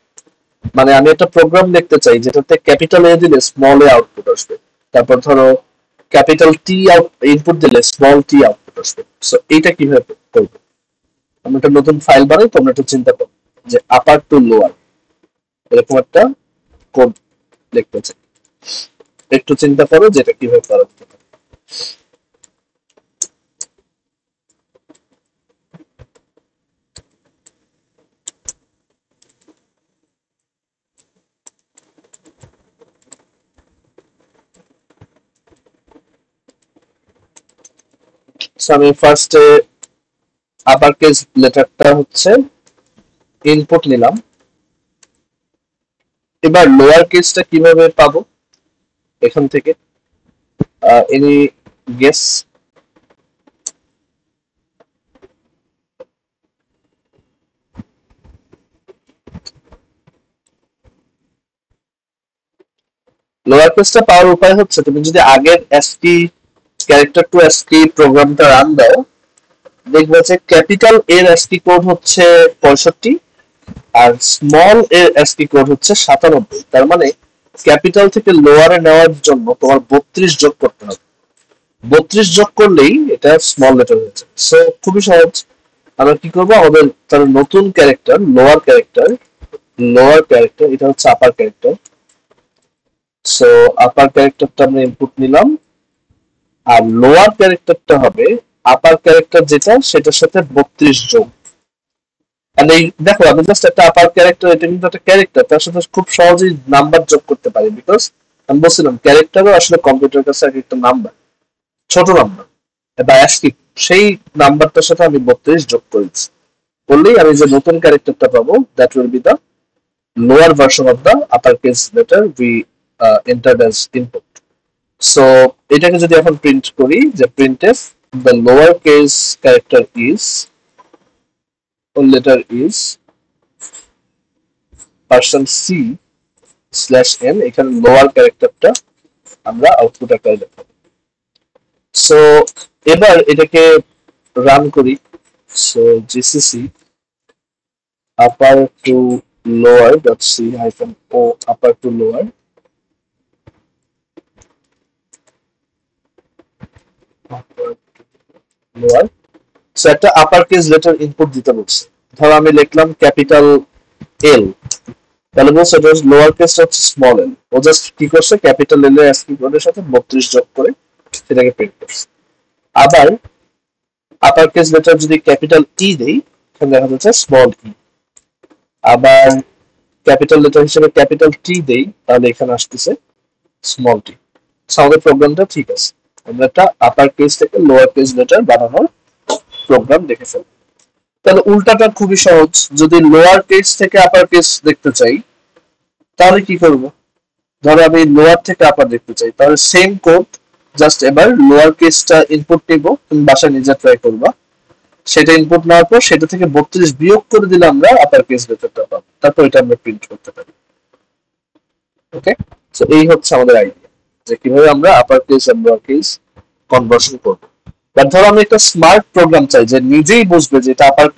মানে আমি একটা প্রোগ্রাম লিখতে চাই যেটাতে ক্যাপিটাল এ দিলে স্মল এ আউটপুট আসবে, তারপর ধরো ক্যাপিটাল টি ইনপুট দিলে স্মল টি আউটপুট আসবে। সো এইটা কিভাবে করবো? আমি একটা নতুন ফাইল বানাই, তোমরা একটু চিন্তা করো যে আপার টু লোয়ার এরকম একটা কোড লিখতে চাই, একটু চিন্তা করো যে এটা কিভাবে করা যেতে পারে। So, আমি ফার্স্টে আপার কেস লেটারটা হচ্ছে ইনপুট নিলাম। এবার লোয়ার কেসটা কিভাবে পাবো এখান থেকে? Any guess? লোয়ার কেসটা পাওয়ার উপায় হচ্ছে তুমি যদি আগের অ্যাসকি ক্যারেক্টার টু অ্যাসকি প্রোগ্রামটা রান দাও, দেখবে যে ক্যাপিটাল এর অ্যাসকি কোড হচ্ছে 65 আর স্মল এর অ্যাসকি কোড হচ্ছে 97। তার মানে ক্যাপিটাল থেকে লোয়ারে নেওয়ার জন্য তোমার 32 যোগ করতে হবে। 32 যোগ করলেই এটা স্মল লেটার হয়ে যাবে। সো খুবই সহজ। আমরা কি করবো, আমাদের তার নতুন ক্যারেক্টার লোয়ার ক্যারেক্টার এটা হচ্ছে আপার ক্যারেক্টার। সো আপার ক্যারেক্টারটা আমরা ইনপুট নিলাম, আর লোয়ার ক্যারেক্টারটা হবে আপার ক্যারেক্টার যেটা সেটার সাথে 32 যোগ। আর এই দেখো আমি জাস্ট একটা আপার ক্যারেক্টার, এটা কিন্তু একটা ক্যারেক্টার, তার সাথে খুব সহজেই নাম্বার যোগ করতে পারি, বিকজ আমি বলছিলাম ক্যারেক্টারও আসলে কম্পিউটার কাছে একটা নাম্বার, ছোট নাম্বার বা অ্যাস্কি, সেই নাম্বারটার সাথে আমি 32 যোগ করেছি, করলেই আমি যে নতুন ক্যারেক্টারটা পাবো that will be the lower version of the upper case letter we entered as input. So এটাকে যদি এখন প্রিন্ট করি যে printf the lower case character is or letter is person c slash n, এখানে লোয়ার ক্যারেক্টারটা আমরা output আকারে দেখাবো। সো এবার এটাকে রান করি। So gcc upper to lower dot c hyphen o upper to lower lower. So একটা upper case letter input দিতে বলছে, ধরো আমি লিখলাম ক্যাপিটাল এল, তাহলে বলছে এটা লোয়ার কেসটা হচ্ছে স্মল এল। ও জাস্ট কি করছে, ক্যাপিটাল এল এর অ্যাসকি কোডের সাথে 32 যোগ করে সেটাকে প্রিন্ট করছে। আবার আপার কেস লেটার যদি ক্যাপিটাল ই দেই, এখানে দেখা যাচ্ছে স্মল ই। আবার ক্যাপিটাল লেটার হিসেবে ক্যাপিটাল টি দেই, তাহলে এখানে আসতেছে স্মল টি। আমাদের প্রোগ্রামটা ঠিক আছে, আমরা একটা আপার কেস থেকে লোয়ার কেস লেটার বানানোর প্রোগ্রাম দেখে ফেলবো। তাহলে উল্টাটা খুবই সহজ, যদি লোয়ার কেস থেকে আপার কেস দেখতে চাই তাহলে কি করব? ধরো আমি লোয়ার থেকে আপার দেখতে চাই, তাহলে সেম কোড, জাস্ট এবার লোয়ার কেসটা ইনপুট নিব, তুমি বাসায় নিজে ট্রাই করবা। সেটা ইনপুট নেওয়ার পর সেটা থেকে 32 বিয়োগ করে দিলে আমরা আপার কেস লেটারটা পাবো, তারপর এটা আমরা প্রিন্ট করতে পারি। ওকে, সো এই হচ্ছে আমাদের আইডিয়া যে কিভাবে আমরা আপার কেস আর লোয়ার কেস কনভার্সন করব। বাট ধরো আমি একটা স্মার্ট প্রোগ্রাম চাই যে নিজেই বুঝবে যে এটা আপার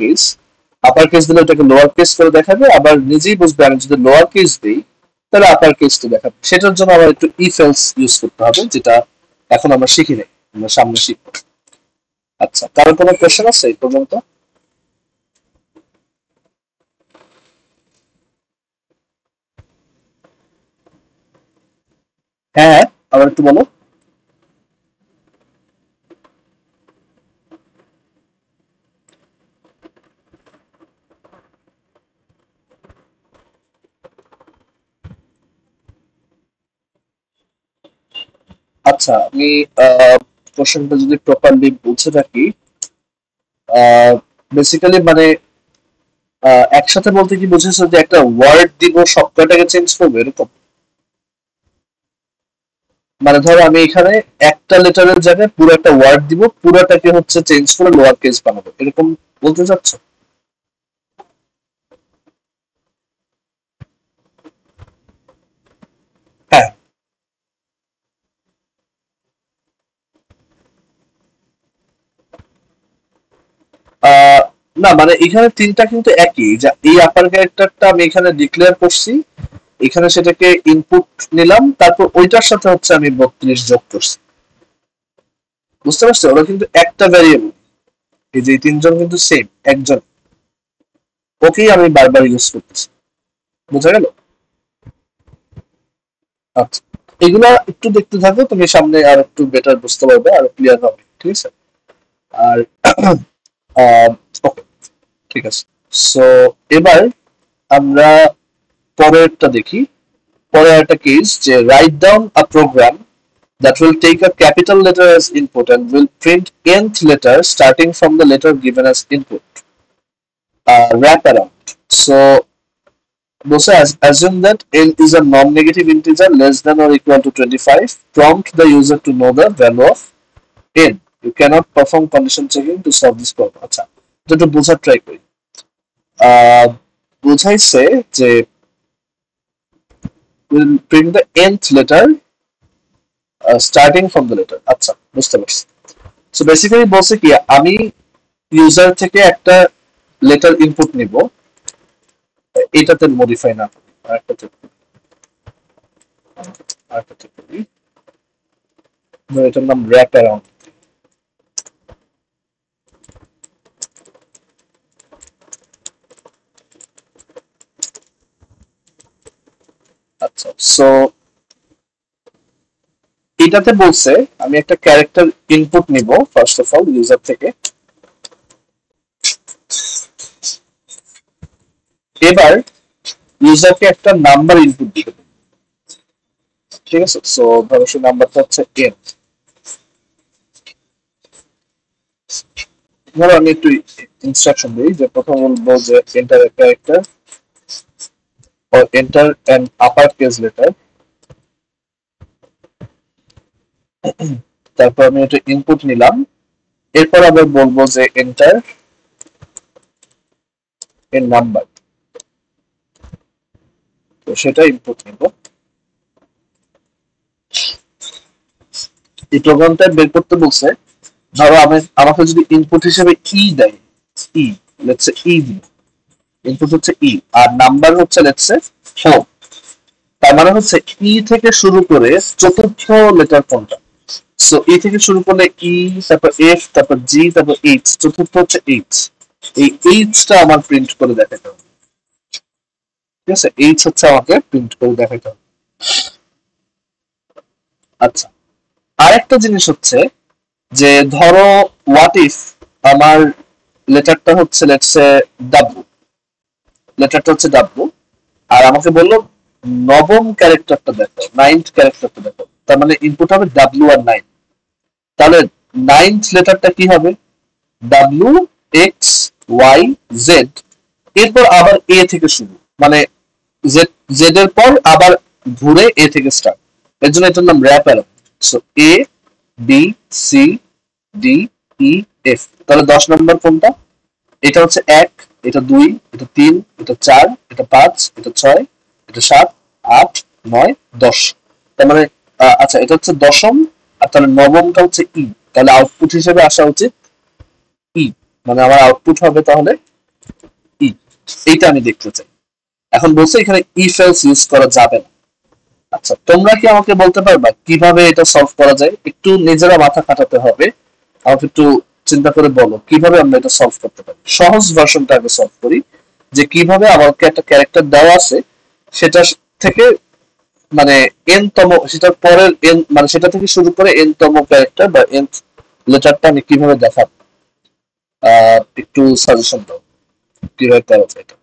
কেস দিলে ওটাকে লোয়ার কেস করে দেখাবে, আবার নিজেই বুঝবে আমি যদি লোয়ার কেস দিই তাহলে আপার কেসটা দেখাবে। সেটার জন্য আমার একটু ইফ এলস ইউজ করতে হবে, যেটা এখন আমরা শিখি নাই, আমরা সামনে শিখবো। আচ্ছা, কারো কোনো কোশ্চেন আছে এই পর্যন্ত? হ্যাঁ হ্যাঁ, আবার একটু বলো। আচ্ছা, আমি কোশ্চেনটা যদি প্রপারলি বুঝে থাকি, বেসিক্যালি মানে একসাথে বলতে কি বুঝেছো যে একটা ওয়ার্ড দিব সবকটাকে চেঞ্জ করবো এরকম? মানে ধরো আমি এখানে একটা লেটারের জায়গায় পুরো একটা ওয়ার্ড দিব, পুরোটাকে হচ্ছে চেঞ্জ করে লোয়ার কেস বানাবো, এরকম বলতে চাচ্ছ? হ্যাঁ। না মানে এখানে তিনটা কিন্তু একই, যা এই আপার ক্যারেক্টারটা আমি এখানে ডিক্লেয়ার করছি, এখানে সেটাকে ইনপুট নিলাম, তারপর ওইটার সাথে হচ্ছে আমি 32 যোগ করছি। বুঝতে পারছো? ওরা কিন্তু একটা ভ্যারিয়েবল, এই যে তিনজন কিন্তু সেম একজন, ওকেই আমি বারবার ইউজ করতেছি। বুঝা গেল? আচ্ছা, এগুলা একটু দেখতে থাকো, তুমি সামনে আর একটু বেটার বুঝতে পারবে, আর ক্লিয়ার হবে। ঠিক আছে? আর ওকে, ঠিক আছে। সো এবার আমরা পরেরটা দেখি। পরে একটা কেস যে write down a program that will take a capital letter as input and will print nth letter starting from the letter given as input. Wrap around. So, assume that n is a non-negative integer less than or equal to 25. Prompt the user to know the value of n. You cannot perform condition checking to solve this problem. আচ্ছা, এটা একটু বোঝার try করি। বোঝাইছে যে will print the nth letter starting from the letter. আচ্ছা, বুঝতে পারছি। So basically বলছে কি, আমি ইউজার থেকে একটা লেটার ইনপুট নিব, এটাতে মডিফাই না করি, আরেকটাতে করি, এটার নাম র্যাপ অ্যারাউন্ড। আচ্ছা, সো এটাতে বলছে আমি একটা ক্যারেক্টার ইনপুট নিব ফার্স্ট অফ অল ইউজার থেকে। এবার ইউজারকে একটা নাম্বার ইনপুট দিতে, ঠিক আছে? সো ধরো সেই নাম্বারটা হচ্ছে n। ধরো আমি একটু ইনস্ট্রাকশন দিই, যে প্রথম বলবো যে enter a character or enter an uppercase letter, তারপর আমি এটা ইনপুট নিলাম, এরপর আবার বলবো যে এন্টার এর নাম্বার, তো সেটা ইনপুট নিব। এই প্রোগ্রামটা বের করতে বলছে, ধরো আমাকে যদি ইনপুট হিসেবে ই দেয়, ই লেটস সে ই দিই, ইনপুট হচ্ছে ই আর নাম্বার হচ্ছে লেটস সে 4, তার মানে হচ্ছে ই থেকে শুরু করে চতুর্থ লেটার কোনটা। সো ই থেকে শুরু করলে ই, তারপর এফ, তারপর জি, তারপর এইচ, চতুর্থ হচ্ছে এইচ। এই এইচটা আমার প্রিন্ট করে দেখাতে হবে। ঠিক আছে? এইচ হচ্ছে আমাকে প্রিন্ট করে দেখাতে হবে। আচ্ছা, আরেকটা জিনিস হচ্ছে যে ধরো হোয়াট ইফ আমার লেটারটা হচ্ছে লেটস সে ডাব্লু, লেটারটা হচ্ছে ডাব্লু, আর আমাকে বললো নবম ক্যারেক্টারটা দেখো, নাইন্থ ক্যারেক্টারটা দেখো, তার মানে ইনপুট হবে ডাব্লু আর 9। তাহলে নাইন্থ লেটারটা কি হবে? ডাব্লু এক্স ওয়াই জেড, এরপর আবার এ থেকে শুরু, মানে জেড, জেড এর পর আবার ঘুরে এ থেকে স্টার্ট, এর জন্য এটার নাম wrap around. So A B C D E F, তাহলে 10 নম্বর কোনটা? এটা হচ্ছে 1, এটা 2, এটা 3, এটা 4, এটা 5, এটা 6, এটা 7, 8, 9, 10। তার মানে আচ্ছা, এটা হচ্ছে দশম, আর তাহলে নবমটা হচ্ছে ই, তাহলে আউটপুট হিসেবে আসা উচিত ই, মানে আমার আউটপুট হবে তাহলে ই। এইটা আমি দেখতে চাই। এখন বলছে এখানে ইফ এলস ইউজ করা যাবে না। আচ্ছা, তোমরা কি আমাকে বলতে পারবা কিভাবে এটা সলভ করা যায়? একটু নিজেরা মাথা খাটাতে হবে, আমাকে একটু চিন্তা করে বলো কিভাবে আমরা এটা সলভ করতে পারি। সহজ ভার্সনটা আগে সলভ করি, যে কিভাবে আমাকে একটা ক্যারেক্টার দেওয়া আছে, সেটা থেকে মানে এন তম, সেটার পরের এন, মানে সেটা থেকে শুরু করে এন তম ক্যারেক্টার বা এন লেটারটা আমি কিভাবে দেখাবো, একটু সাজেশন দাও কিভাবে করা যায় এটা।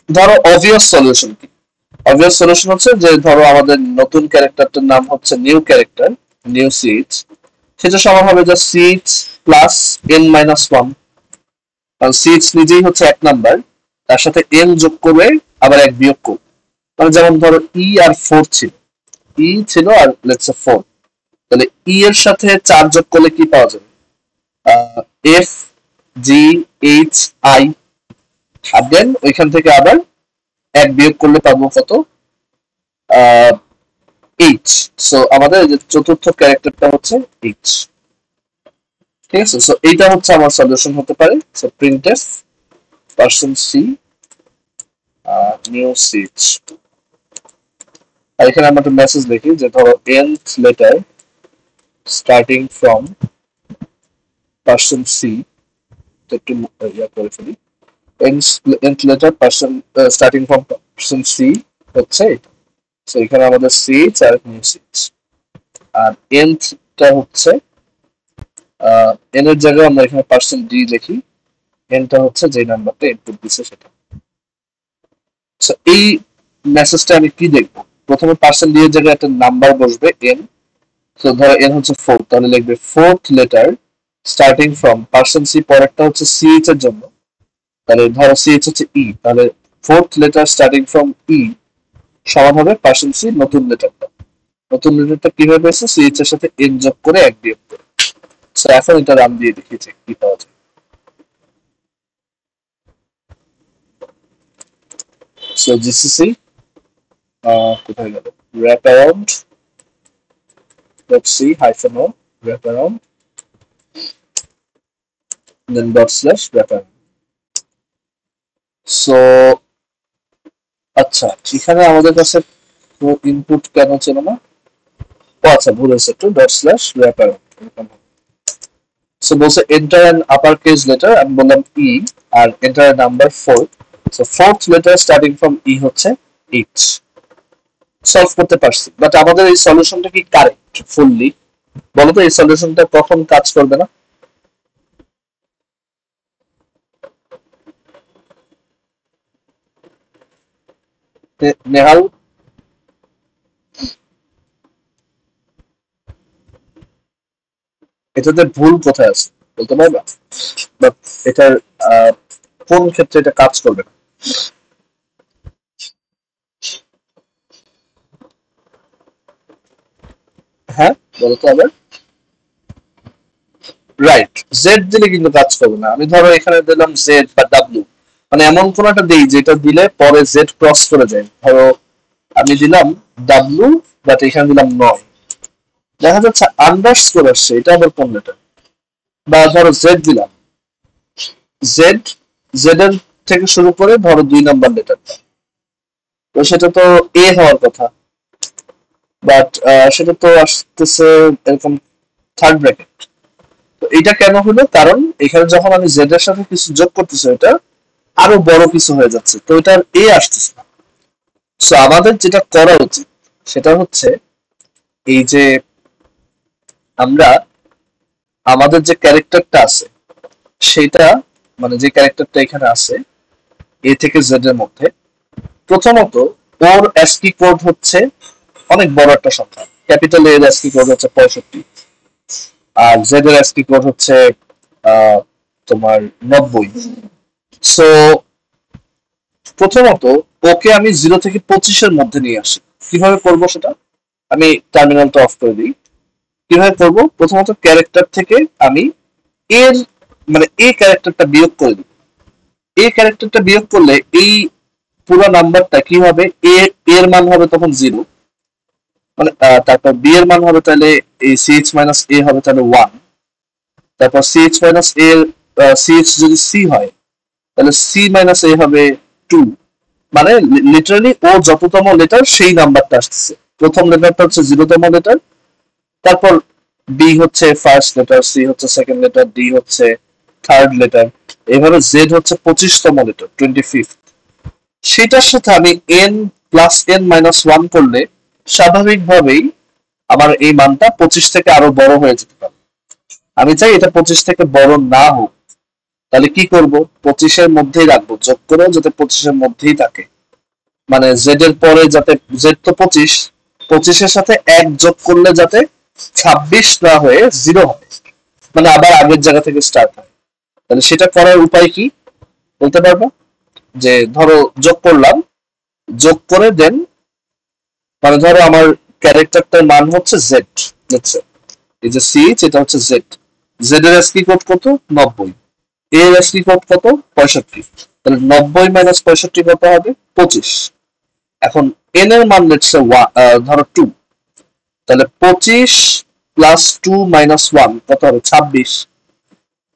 ধরো অবভিয়াস সলিউশন কি? অবভিয়াস সলিউশন হচ্ছে যে ধরো আমাদের নতুন ক্যারেক্টারটার নাম হচ্ছে নিউ ক্যারেক্টার, নিউ সিটস, সেটা সমান হবে যে সিটস প্লাস এন মাইনাস ওয়ান, কারণ সিটস নিজেই হচ্ছে 1 নাম্বার, তার সাথে এন যোগ করবে, আবার 1 বিয়োগ করবে। মানে যেমন ধরো ই আর 4 ছিল, ই ছিল আর লেটস সে 4, তাহলে ই এর সাথে 4 যোগ করলে কি পাওয়া যাবে? এফ জি এইচ আই, আর দেন ওইখান থেকে আবার 1 বিয়োগ করলে পাবো কত? এইচ। সো আমাদের এই যে চতুর্থ ক্যারেক্টারটা হচ্ছে এইচ। ঠিক আছে, সো এইটা হচ্ছে আমার সলিউশন হতে পারে। So printf percent c new সিচ। আর এখানে আমরা একটা মেসেজ লিখি যে ধরো nth letter starting from percent c, একটু ইয়া করে ফেলি, nth letter percent starting from percent c হচ্ছে এটা। সো এখানে আমাদের সিচ আর নিউ সিচ। আর nth টা হচ্ছে n এর জায়গায় আমরা এখানে পার্সন ডি লিখি, n টা হচ্ছে যে নাম্বারটা ইনপুট দিচ্ছে সেটা। সো এই মেসেজটা আমি কি দেখবো, প্রথমে পার্সন ডি এর জায়গায় একটা নাম্বার বসবে n। সো ধরো n হচ্ছে 4, তাহলে লিখবে fourth letter starting from percent C, পরেরটা হচ্ছে সিএইচ এর জন্য, তাহলে ধরো সিএইচ হচ্ছে ই, তাহলে ফোর্থ লেটার স্টার্টিং ফ্রম ই সমান হবে পার্সন সি নতুন লেটারটা। নতুন লেটারটা কিভাবে পেয়েছে, সিএইচ এর সাথে n যোগ করে 1 বিয়োগ করে। সো এখন এটা রান দিয়ে দেখিয়েছে কি পাওয়া যায়। সো জিসিসি কোথায় গেল, wrap around .c hyphen o wrap around then /wrap around. So আচ্ছা, এখানে আমাদের কাছে ইনপুট কেন ছিল না, ও আচ্ছা ভুল হয়েছে, একটু /wrap around। সো বলছে enter an upper case letter, আমি বললাম ই, আর enter number 4। So fourth letter starting from E হচ্ছে এইচ। সলভ করতে পারছি, বাট আমাদের এই সলিউশনটা কি কারেক্ট ফুললি? বলো তো এই সলিউশনটা কখন কাজ করবে না? নেহাল, এটাতে ভুল কোথায় আছে বলতে পারবা? বাট এটার কোন ক্ষেত্রে এটা কাজ করবে না? হ্যাঁ বলো তো আবার। রাইট, জেড দিলে কিন্তু কাজ করবে না। আমি ধরো এখানে দিলাম জেড বা ডাব্লিউ, মানে এমন কোন একটা দিই যেটা দিলে পরে জেড ক্রস করে যায়। ধরো আমি দিলাম ডাব্লিউ, বাট এখানে দিলাম 9, দেখা যাচ্ছে আন্ডারস্কোর আসছে, এটা আবার কোন লেটার? বা ধরো জেড দিলাম, জেড, জেড এর থেকে শুরু করে ধরো 2 নাম্বার লেটারটা, তো সেটা তো এ হওয়ার কথা, বাট সেটা তো আসতেছে এরকম থার্ড ব্র্যাকেট। তো এটা কেন হলো, কারণ এখানে যখন আমি জেড এর সাথে কিছু যোগ করতেছি এটা আরো বড় কিছু হয়ে যাচ্ছে, তো এটার এ আসতেছে না। সো আমাদের যেটা করা উচিত সেটা হচ্ছে এই যে আমরা আমাদের যে ক্যারেক্টারটা আছে সেটা, মানে যে ক্যারেক্টারটা এখানে আছে এ থেকে জেড এর মধ্যে, প্রথমত ওর অ্যাসকি কোড হচ্ছে অনেক বড় একটা সংখ্যা, ক্যাপিটাল এর অ্যাসকি কোড হচ্ছে 65, আর জেড এর অ্যাসকি কোড হচ্ছে তোমার 90। সো প্রথমত ওকে আমি 0 থেকে 25-এর মধ্যে নিয়ে আসি। কিভাবে করবো সেটা, আমি টার্মিনালটা অফ করে দিই। কিভাবে করবো, প্রথমত ক্যারেক্টার থেকে আমি এর মানে এই ক্যারেক্টারটা বিয়োগ করে দিই। এই ক্যারেক্টারটা বিয়োগ করলে এই পুরো নাম্বারটা কি হবে, এ এর মান হবে তখন 0, মানে তারপর বি এর মান হবে তাহলে এই সিএইচ মাইনাস এ হবে তাহলে 1, তারপর সিএইচ মাইনাস এ সিএইচ যদি সি হয় তাহলে সি মাইনাস এ হবে 2, মানে লিটারালি ও যততম লেটার সেই নাম্বারটা আসছে। প্রথম লেটারটা হচ্ছে 0তম লেটার, তারপর বি হচ্ছে ফার্স্ট লেটার, সি হচ্ছে সেকেন্ড লেটার, ডি হচ্ছে থার্ড লেটার, এভাবে জেড হচ্ছে 25তম লেটার 25th। সেটার সাথে আমি এন প্লাস এন মাইনাস 1 করলে স্বাভাবিকভাবেই আমার এই মানটা 25 থেকে আরো বড় হয়ে যেতে পারে। আমি চাই এটা 25 থেকে বড় না হোক, তাহলে কি করব, 25-এর মধ্যেই রাখবো, যোগ করেও যাতে 25-এর মধ্যেই থাকে, মানে জেড এর পরে যাতে, জেড তো 25, 25-এর সাথে 1 যোগ করলে যাতে 26 না হয়ে 0 হয়, মানে আবার আগের জায়গা থেকে স্টার্ট হয়। তাহলে সেটা করার উপায় কি বলতে পারবো? যে ধরো যোগ করলাম, যোগ করে দেন, মানে ধরো আমার ক্যারেক্টারটার মান হচ্ছে জেড, বুঝছো, এই যে সিএইচ এটা হচ্ছে জেড, জেড এর এসকি কোড কত 90, এর এসকি কোড কত 65, তাহলে 90 মাইনাস 65 কত হবে 25। এখন এন এর মান লেটস ধরো 2, তাহলে 25 প্লাস 2 মাইনাস 1 কত হবে 26।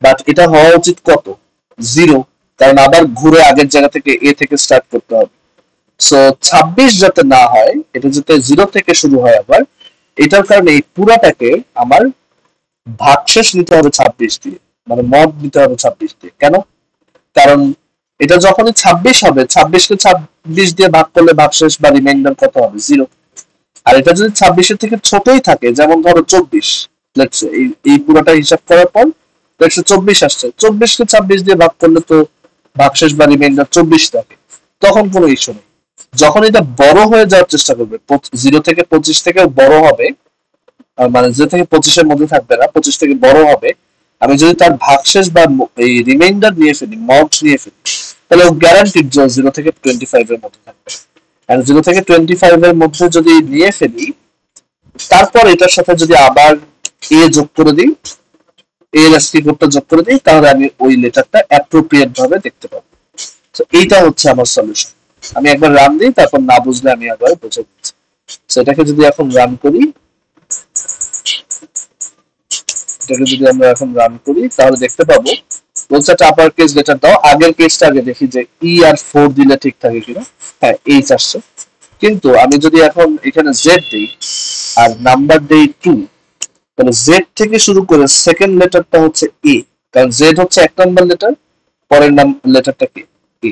বাট এটা হওয়া উচিত কত 0, কারণ আবার ঘুরে আগের জায়গা থেকে এ থেকে স্টার্ট করতে হবে। সো 26 যাতে না হয়, এটা যাতে 0 থেকে শুরু হয় আবার, এটার কারণে এই পুরাটাকে আমার ভাগশেষ নিতে হবে 26 দিয়ে, মানে মড নিতে হবে 26 দিয়ে। কেন? কারণ এটা যখনই 26 হবে, 26কে 26 দিয়ে ভাগ করলে ভাগশেষ বা রিমাইন্ডার কত হবে 0। আর এটা যদি 26-এর থেকে ছোটই থাকে, যেমন ধরো 24, লেটস সে এই পুরোটা হিসাব করার পর লেটস সে 24 আসছে, 24কে 26 দিয়ে ভাগ করলে তো ভাগশেষ বা রিমাইন্ডার 24 থাকে, তখন কোনো ইস্যু নেই। যখন এটা বড় হয়ে যাওয়ার চেষ্টা করবে, 0 থেকে 25 থেকে বড় হবে, মানে 0 থেকে 25-এর মধ্যে থাকবে না, 25 থেকে বড় হবে, আমি যদি তার ভাগশেষ বা এই রিমাইন্ডার নিয়ে ফেলি, মড নিয়ে ফেলি, তাহলে ও গ্যারান্টিড যে 0 থেকে 25 এর মধ্যে থাকবে। আর 0 থেকে 25 এর মধ্যে যদি নিয়ে ফেলি, তারপর এটার সাথে যদি আবার এ যোগ করে দিই, এর এসকি কোডটা যোগ করে দিই, তাহলে আমি ওই লেটারটা অ্যাপ্রোপ্রিয়েট ভাবে দেখতে পাবো। তো এইটা হচ্ছে আমার সলিউশন। আমি একবার রান দিই, তারপর না বুঝলে আমি একবার বুঝে দিচ্ছি। সেটাকে যদি এখন রান করি, এটাকে যদি আমরা এখন রান করি, তাহলে দেখতে পাবো বলছে একটা আপার কেস লেটার দাও। আগের কেসটা আগে দেখি যে ই আর 4 দিলে ঠিক থাকে কিনা। হ্যাঁ, এইচ আসছে। কিন্তু আমি যদি এখন এখানে জেড দিই আর নাম্বার দেই 2, তাহলে জেড থেকে শুরু করে সেকেন্ড লেটারটা হচ্ছে এ, কারণ জেড হচ্ছে 1 নাম্বার লেটার, পরের লেটারটা কি এ।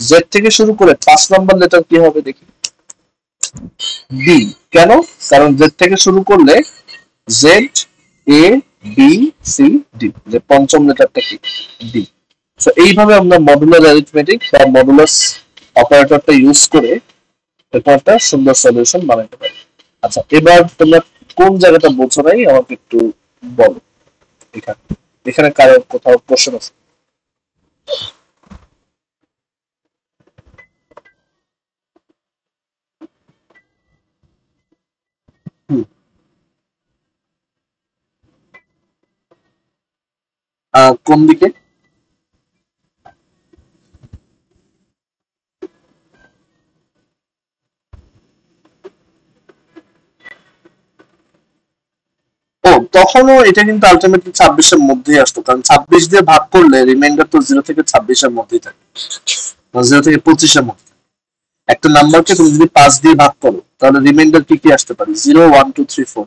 জেড থেকে শুরু করে 5 নাম্বার লেটার কি হবে দেখি, বি। কেন? কারণ জেড থেকে শুরু করলে জেড, এ, বি, সি, ডি, যে পঞ্চম লেটারটা কি ডি। সো এইভাবে আমরা মডুলার অ্যারিথমেটিক বা মডুলাস অপারেটরটা ইউজ করে এটা একটা সুন্দর সলিউশন বানাতে পারি। আচ্ছা, এবার তোমরা কোন জায়গাটা বোঝো নাই আমাকে একটু বলো। এখানে এখানে কারো কোথাও প্রশ্ন আছে? হুম। কোন দিকে? ও, তখনও এটা কিন্তু আলটিমেটলি 26-এর মধ্যেই আসতো, কারণ 26 দিয়ে ভাগ করলে রিমাইন্ডার তো 0 থেকে 26-এর মধ্যেই থাকে, 0 থেকে 25-এর মধ্যে। একটা নাম্বারকে তুমি যদি 5 দিয়ে ভাগ করো, তাহলে রিমাইন্ডার কি কি আসতে পারে 0, 1, 2, 3, 4,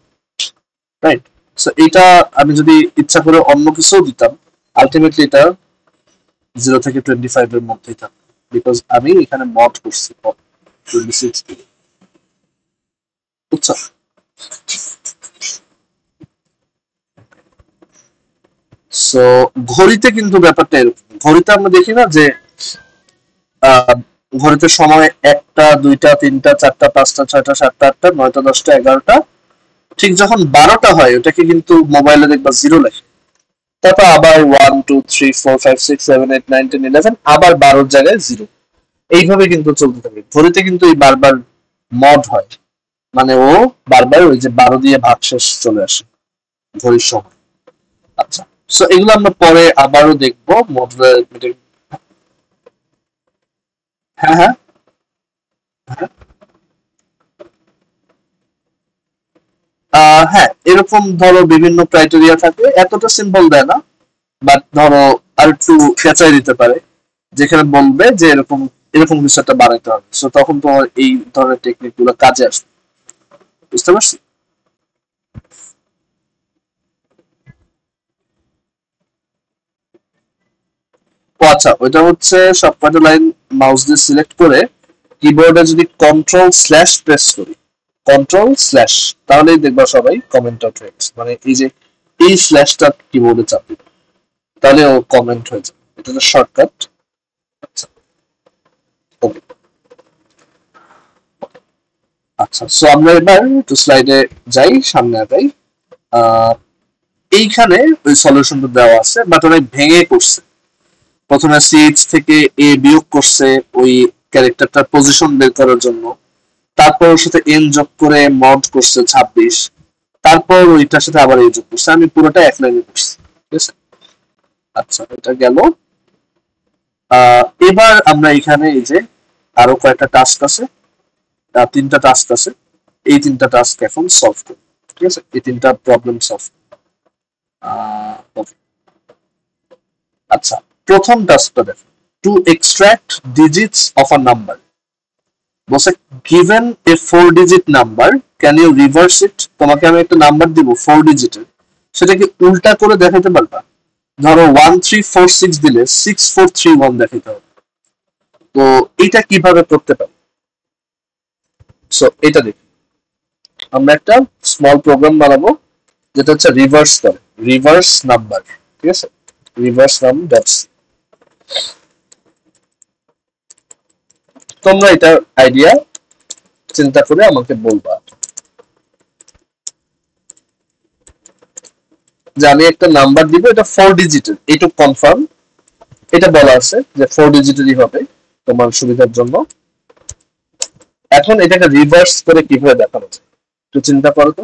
রাইট? সো এটা আমি যদি ইচ্ছা করে অন্য কিছু দিতাম, আলটিমেটলি এটা 0 থেকে 25 এর মধ্যেই থাকবে, বিকজ আমি এখানে মড করছি 26 দিয়ে। বুঝছো? সো ঘড়িতে কিন্তু ব্যাপারটা এরকম। ঘড়িতে আমরা দেখি না যে আহ, ঘড়িতে সময় 1টা, 2টা, 3টা, 4টা, 5টা, 6টা, 7টা, 8টা, 9টা, 10টা, 11টা, ঠিক যখন 12টা হয় ওটাকে কিন্তু মোবাইলে দেখবা 0 লেখে, তারপর আবার 1, 2, 3, 4, 5, 6, 7, 8, 9, 10, 11, আবার 12-র জায়গায় 0। এইভাবে কিন্তু চলতে থাকে। ঘড়িতে কিন্তু এই বারবার মড হয়, মানে ও বারবার ওই যে 12 দিয়ে ভাগশেষ চলে আসে ঘড়ির সময়। আচ্ছা, সো এগুলো আমরা পরে আবারও দেখবো মডুলার অ্যারিথমেটিক। হ্যাঁ, হ্যাঁ, হ্যাঁ। হ্যাঁ, এরকম ধরো বিভিন্ন ক্রাইটেরিয়া থাকে, এতটা সিম্পল দেয় না, বাট ধরো আর একটু খেঁচাই দিতে পারে, যেখানে বলবে যে এরকম এরকম কিছু একটা বানাইতে হবে। সো তখন তোমার এই ধরনের টেকনিক গুলো কাজে আসবে। বুঝতে পারছি? ও আচ্ছা, ওইটা হচ্ছে সবকটা লাইন মাউস দিয়ে সিলেক্ট করে কিবোর্ডে যদি কন্ট্রোল স্ল্যাশ প্রেস করি, কন্ট্রোল স্ল্যাশ, তাহলেই দেখবা সবাই কমেন্ট আউট হয়ে গেছে। মানে এই যে এই স্ল্যাশটা কিবোর্ডে চাপ দিবে, তাহলে ও কমেন্ট হয়ে যাবে। এটা হচ্ছে শর্টকাট। আচ্ছা, ওকে। আচ্ছা, সো আমরা এবার একটু স্লাইডে যাই, সামনে আগাই। আহ, এইখানে ওই সলিউশনটা দেওয়া আছে, বাট অনেক ভেঙে করছে। প্রথমে সিএইচ থেকে এ বিয়োগ করছে ওই ক্যারেক্টারটার পজিশন বের করার জন্য, তারপর ওর সাথে এন যোগ করে মড করছে 26, তারপর ওইটার সাথে আবার এই যোগ করছে। আমি পুরোটা এক লাইনে করছি, ঠিক আছে? আচ্ছা, এটা গেল। এবার আমরা এখানে এই যে আরো কয়েকটা টাস্ক আছে, 3টা টাস্ক আছে, এই 3টা টাস্ক এখন সলভ করি। ঠিক আছে, এই তিনটা প্রবলেম সলভ। আচ্ছা, প্রথম টাস্কটা দেখো, to extract digits of a number. বলছে given a 4 digit number, can you reverse it? তোমাকে আমি একটা নাম্বার দিব 4 ডিজিটের, সেটাকে উল্টা করে দেখাতে পারবা? ধরো 1346 দিলে 6431 দেখাতে হবে। তো এটা কিভাবে করতে পারি? সো এটা দেখি, আমরা একটা স্মল প্রোগ্রাম বানাবো যেটা হচ্ছে রিভার্স করে, রিভার্স নাম্বার। ঠিক আছে, রিভার্স নাম ডট। তোমরা এটা আইডিয়া চিন্তা করে আমাকে বলবা যে আমি একটা নাম্বার দিব, এটা 4 ডিজিটের, এইটুকু কনফার্ম। এটা বলা আছে যে 4 ডিজিটেরই হবে তোমার সুবিধার জন্য। এখন এটাকে রিভার্স করে কিভাবে দেখানো যায় একটু চিন্তা করো তো।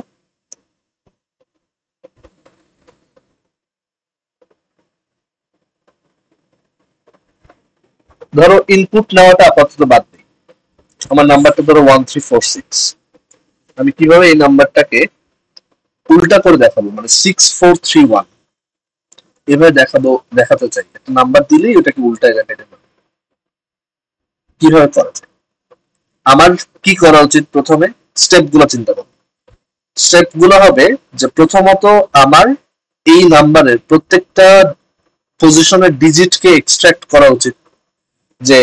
ধরো ইনপুট নেওয়াটা আপাতত বাদ দিই, আমার নাম্বারটা ধরো 1346, আমি কিভাবে এই নাম্বারটাকে উল্টা করে দেখাবো, মানে 6431 এভাবে দেখাতে চাই। একটা নাম্বার দিলেই ওটাকে উল্টায় দেখাতে পারবো, কিভাবে করা যায়? আমার কি করা উচিত? প্রথমে স্টেপ গুলো চিন্তা করো। স্টেপ গুলো হবে যে প্রথমত আমার এই নাম্বারের প্রত্যেকটা পজিশনের ডিজিটকে এক্সট্রাক্ট করা উচিত, যে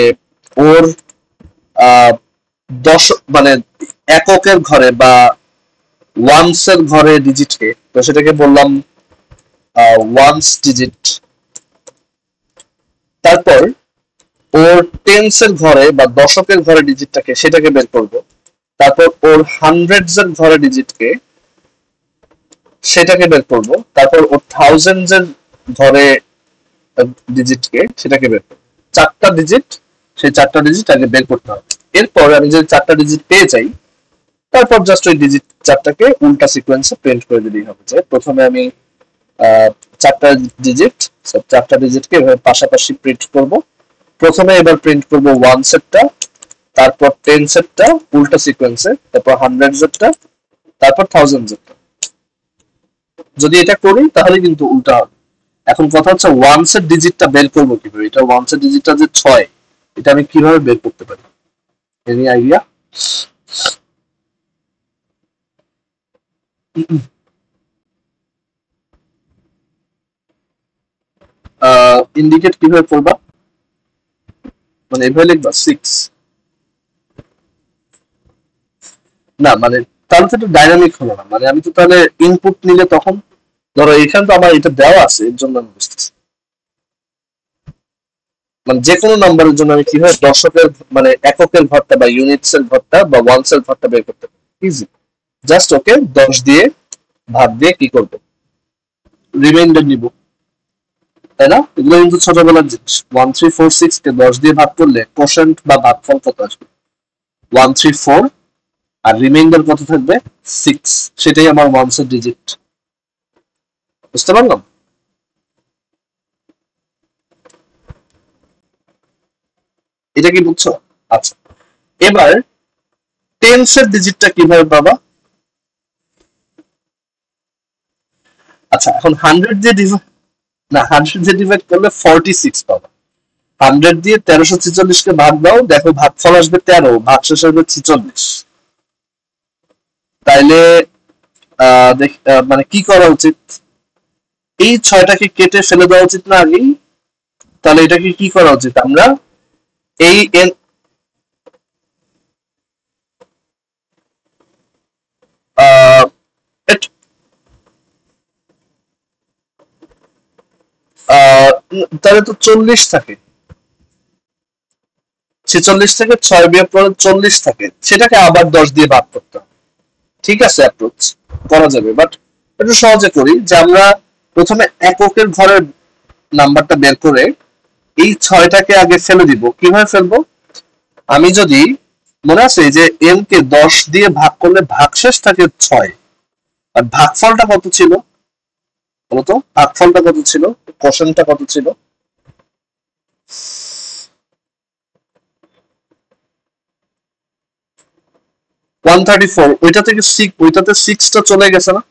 ওর দশ মানে এককের ঘরে বা ওয়ান্স এর ঘরে ডিজিটকে, তো সেটাকে বললাম ওয়ান্স ডিজিট। তারপর ওর টেন্স এর ঘরে বা দশকের ঘরে ডিজিটটাকে, সেটাকে বের করব। তারপর ওর হান্ড্রেডস এর ঘরে ডিজিটকে, সেটাকে বের করব। তারপর ওর থাউজেন্ডস এর ঘরে ডিজিটকে, সেটাকে বের করব। 4টা ডিজিট, সেই 4টা ডিজিট আগে বের করতে হবে। এরপর আমি যদি 4টা ডিজিট পেয়ে যাই, তারপর জাস্ট ওই ডিজিট 4টাকে উল্টা সিকোয়েন্সে প্রিন্ট করে দিলেই হবে। যে প্রথমে আমি 4টা ডিজিট, 4টা ডিজিটকে এভাবে পাশাপাশি প্রিন্ট করব। প্রথমে এবার প্রিন্ট করব ওয়ান সেটটা, তারপর টেন সেটটা উল্টা সিকোয়েন্সে, তারপর হান্ড্রেড সেটটা, তারপর থাউজেন্ড সেটটা। যদি এটা করি তাহলে কিন্তু উল্টা হবে। এখন কথা হচ্ছে ওয়ান্স এর ডিজিটটা বের করবো কিভাবে? এটা ওয়ান্স এর ডিজিটটা যে 6, এটা আমি কিভাবে বের করতে পারি? Any idea? ইন্ডিকেট কিভাবে করবা? মানে এভাবে লিখবা 6? না মানে তাহলে তো এটা ডাইনামিক হলো না, মানে আমি তো তাহলে ইনপুট নিলে তখন, ধরো এখানে তো আমার এটা দেওয়া আছে, এর জন্য আমি বুঝতেছি। মানে যে কোনো নাম্বারের জন্য আমি কিভাবে দশকের মানে এককের ঘরটা বা ইউনিটস এর ঘরটা বা ওয়ান্স এর ঘরটা বের করতে পারি? ইজি, জাস্ট ওকে 10 দিয়ে ভাগ দিয়ে কি করবো? রিমাইন্ডার নিব, তাই না? এগুলো কিন্তু ছোটবেলার জিনিস। 1346 কে 10 দিয়ে ভাগ করলে কোশেন্ট বা ভাগফল কত আসবে? 134। আর রিমাইন্ডার কত থাকবে? 6। সেটাই আমার ওয়ান্স এর ডিজিট। বুঝতে পারলাম? এটা কি বুঝছো? আচ্ছা, এবার টেন্স এর ডিজিটটা কিভাবে পাবা? আচ্ছা, এখন 100 দিয়ে ডিভাইড, না 100 দিয়ে ডিভাইড করলে 46 পাবা। 100 দিয়ে 1346 কে ভাগ দাও, দেখো ভাগফল আসবে 13, ভাগশেষ আসবে 46। তাইলে মানে কি করা উচিত? এই 6টাকে কেটে ফেলে দেওয়া উচিত না আগেই? তাহলে এটাকে কি করা উচিত? আমরা এই এন, আহ, তাহলে তো 40 থাকে, 46 থেকে 6 বিয়োগ করে 40 থাকে, সেটাকে আবার 10 দিয়ে ভাগ করতে হবে। ঠিক আছে, অ্যাপ্রোচ করা যাবে, বাট একটু সহজে করি, যে আমরা প্রথমে এককের ঘরের নাম্বারটা বের করে এই 6টাকে আগে ফেলে দিব। কিভাবে ফেলবো? আমি যদি, মনে আছে যে এম কে 10 দিয়ে ভাগ করলে ভাগশেষ থাকে 6, আর ভাগফলটা কত ছিল বলতো? ভাগফলটা কত ছিল? কোশেন্টটা কত ছিল? 134 ওইটা থেকে 6, ওইটাতে 6টা চলে গেছে না,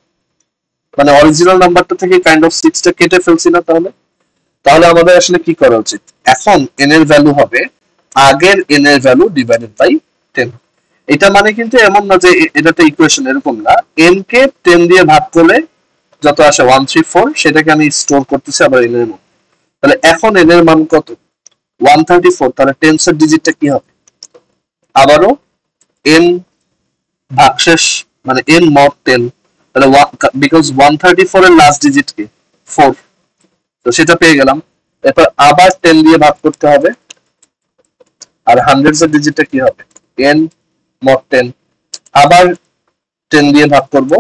মানে অরিজিনাল নাম্বারটা থেকে কাইন্ড অফ 6টা কেটে ফেলছি না, তাহলে তাহলে আমাদের আসলে কি করা উচিত, এখন n এর ভ্যালু হবে আগের n এর ভ্যালু ডিভাইডেড বাই 10। এটা মানে কিন্তু এমন না যে এটাতে ইকুয়েশন, এরকম না, n কে 10 দিয়ে ভাগ করলে যত আসে 134 সেটাকে আমি স্টোর করতেছি আবার n এর মধ্যে। তাহলে এখন n এর মান কত, 134, তাহলে টেন্স এর ডিজিটটা কি হবে, আবারও n ভাগশেষ মানে n mod 10, তাহলে বিকজ 134 এর লাস্ট ডিজিট কি 4, তো সেটা পেয়ে গেলাম। এরপর আবার 10 দিয়ে ভাগ করতে হবে, আর হান্ড্রেডস এর ডিজিটটা কি হবে n mod 10, আবার 10 দিয়ে ভাগ করব,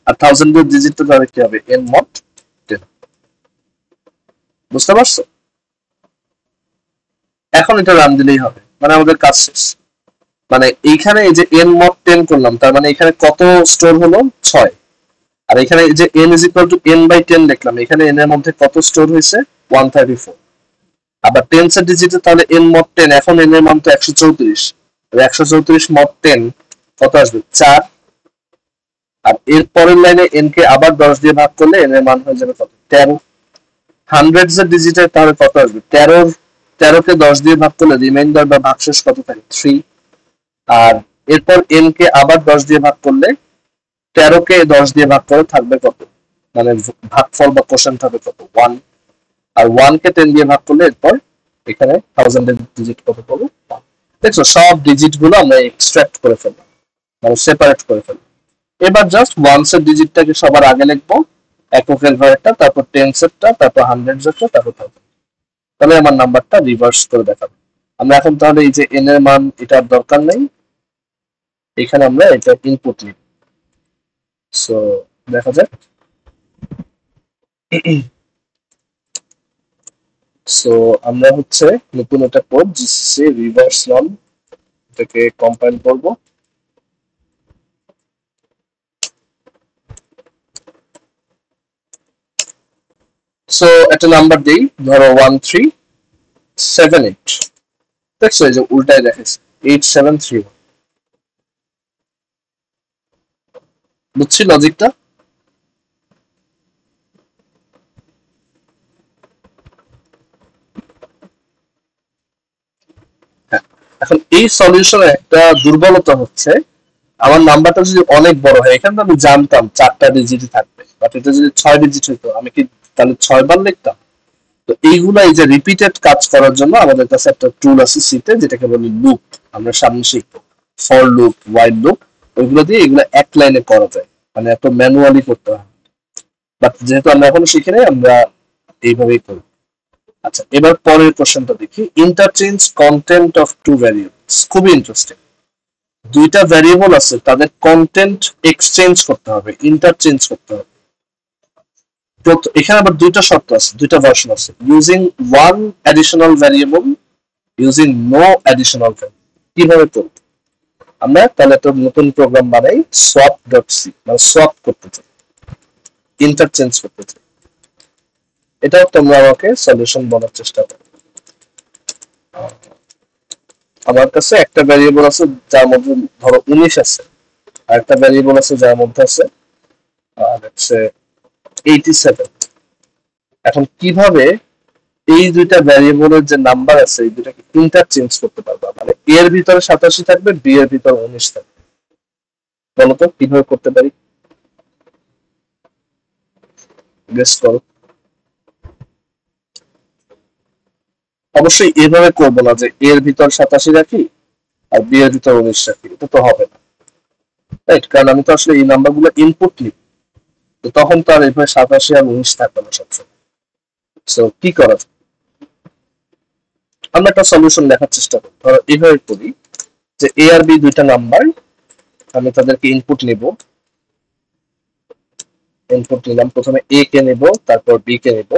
আর থাউজেন্ড এর ডিজিটটা তাহলে কি হবে n mod 10। বুঝতে পারছো? এখন এটা রান দিলেই হবে, মানে আমাদের কাজ শেষ। মানে এইখানে এই যে n mod 10 করলাম, তার মানে এখানে কত স্টোর হলো 6, আর এখানে যে n is equal to n by 10 লিখলাম, এখানে n এর মধ্যে কত স্টোর হয়েছে 134, আবার টেন্স এর ডিজিটে তাহলে n mod 10, এখন n এর মান তো 134, 134 mod 10 কত আসবে 4, আর এর পরের লাইনে n কে আবার 10 দিয়ে ভাগ করলে n এর মান হয়ে যাবে কত 13, হান্ড্রেডস এর ডিজিটে তাহলে কত আসবে 13, 13 কে 10 দিয়ে ভাগ করলে রিমাইন্ডার বা ভাগশেষ কত থাকে 3, আর এরপর n কে আবার 10 দিয়ে ভাগ করলে 13 কে 10 দিয়ে ভাগ করে থাকবে কত, মানে ভাগফল বা কোশ্চেন থাকবে কত 1, আর 1 কে 10 দিয়ে ভাগ করলে এরপর এখানে থাউজেন্ড এর ডিজিট কত পাবো। দেখছো সব ডিজিট গুলো আমরা এক্সট্রাক্ট করে ফেললাম, মানে সেপারেট করে ফেললাম। এবার জাস্ট ওয়ান্স এর ডিজিটটাকে সবার আগে লিখবো, এককের ঘরেরটা, তারপর টেন্স এরটা, তারপর হান্ড্রেডস এরটা, তারপর থাউজেন্ড, তাহলে আমার নাম্বারটা রিভার্স করে দেখাবে। আমরা এখন তাহলে এই যে n এর মান এটার দরকার নেই, এখানে আমরা এটা ইনপুট নিব। সো দেখা যাক, সো আমরা হচ্ছে নতুন একটা কোড জিসিসি রিভার্স রান, এটাকে কম্পাইল করব। সো একটা নাম্বার দেই, ধরো 1378, দেখছো এই যে উল্টায় দেখাচ্ছে 8731, বুঝছি লজিকটা? এখন এই সলিউশনের একটা দুর্বলতা হচ্ছে, আমার নাম্বারটা যদি অনেক বড় হয়, এখানে তো আমি জানতাম 4টা ডিজিট থাকবে, বাট এটা যদি 6 ডিজিট হইতো আমি কি তাহলে 6 বার লিখতাম? তো এইগুলা এই যে রিপিটেড কাজ করার জন্য আমাদের কাছে একটা টুল আছে সিতে, যেটাকে বলি লুপ, আমরা সামনে শিখবো ফর লুপ, হোয়াইল লুপ, ওইগুলো দিয়ে এগুলো এক লাইনে করা যায়, মানে এত ম্যানুয়ালি করতে হয়, বাট যেহেতু আমরা এখনো শিখি নাই আমরা এইভাবেই করি। আচ্ছা, এবার পরের কোশ্চেনটা দেখি, interchange content of two variables, খুবই ইন্টারেস্টিং। দুইটা ভ্যারিয়েবল আছে, তাদের কন্টেন্ট এক্সচেঞ্জ করতে হবে, ইন্টারচেঞ্জ করতে হবে। এখানে আবার দুইটা শর্ত আছে, দুইটা ভার্সন আছে, using one additional variable, using no additional variable. কিভাবে করব আমরা, তাহলে একটা নতুন প্রোগ্রাম বানাই, swap.c, মানে সোয়াপ করতে চাই, ইন্টারচেঞ্জ করতে চাই। এটাও তোমরা আমাকে সলিউশন বলার চেষ্টা করো। আমার কাছে একটা ভ্যারিয়েবল আছে যার মধ্যে ধরো 19 আছে, আর একটা ভ্যারিয়েবল আছে যার মধ্যে আছে হচ্ছে 87। এখন কিভাবে এই দুইটা ভ্যারিয়েবলের যে নাম্বার আছে এই দুটাকে ইন্টারচেঞ্জ করতে পারবো, মানে এ এর ভিতরে 87 থাকবে, বি এর ভিতরে 19 থাকবে, বলো তো কিভাবে করতে পারি, গেস করো। অবশ্যই এভাবে করবো না যে এর ভিতর 87 রাখি আর বি এর ভিতর 19 রাখি, এটা তো হবে না, রাইট? কারণ আমি তো আসলে এই নাম্বার গুলো ইনপুট নিই, তো তখন তো আর এভাবে 87 আর 19 থাকবে না সবসময়। সো কি করা যায়, আমরা একটা সলিউশন দেখার চেষ্টা করি। ধরো এইভাবে করি যে এ আর বি দুইটা নাম্বার, আমি তাদেরকে ইনপুট নিব, ইনপুট নিলাম, প্রথমে এ কে নেব, তারপর বি কে নেব,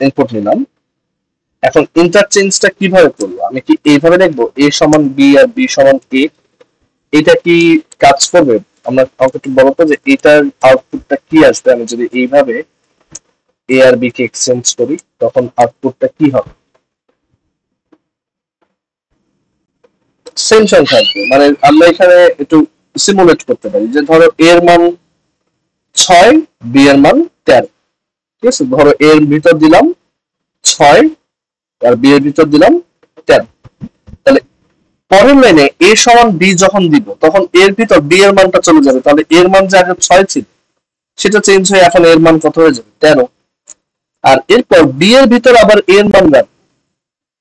ইনপুট নিলাম। এখন ইন্টারচেঞ্জটা কিভাবে করবো, আমি কি এইভাবে লিখবো এ সমান বি আর বি সমান এ, এটা কি কাজ করবে? আমরা আমাকে একটু বলো তো যে এটার আউটপুটটা কি আসবে, আমি যদি এইভাবে এ আর বি কে এক্সচেঞ্জ করি তখন আউটপুটটা কি হবে? সেম সংখ্যা আসবে। মানে আমরা এখানে একটু সিমুলেট করতে পারি যে ধরো এর মান 6, বি এর মান 13। ঠিক আছে, ধরো এর ভিতর দিলাম 6 আর বি এর ভিতর দিলাম 13। তাহলে পরের লাইনে এ সমান বি যখন দিব তখন এর ভিতর বি এর মানটা চলে যাবে, তাহলে এর মান যে আগে 6 ছিল সেটা চেঞ্জ হয়ে এখন এর মান কত হয়ে যাবে 13। আর এরপর বি এর ভিতর আবার এর মান রাখবো,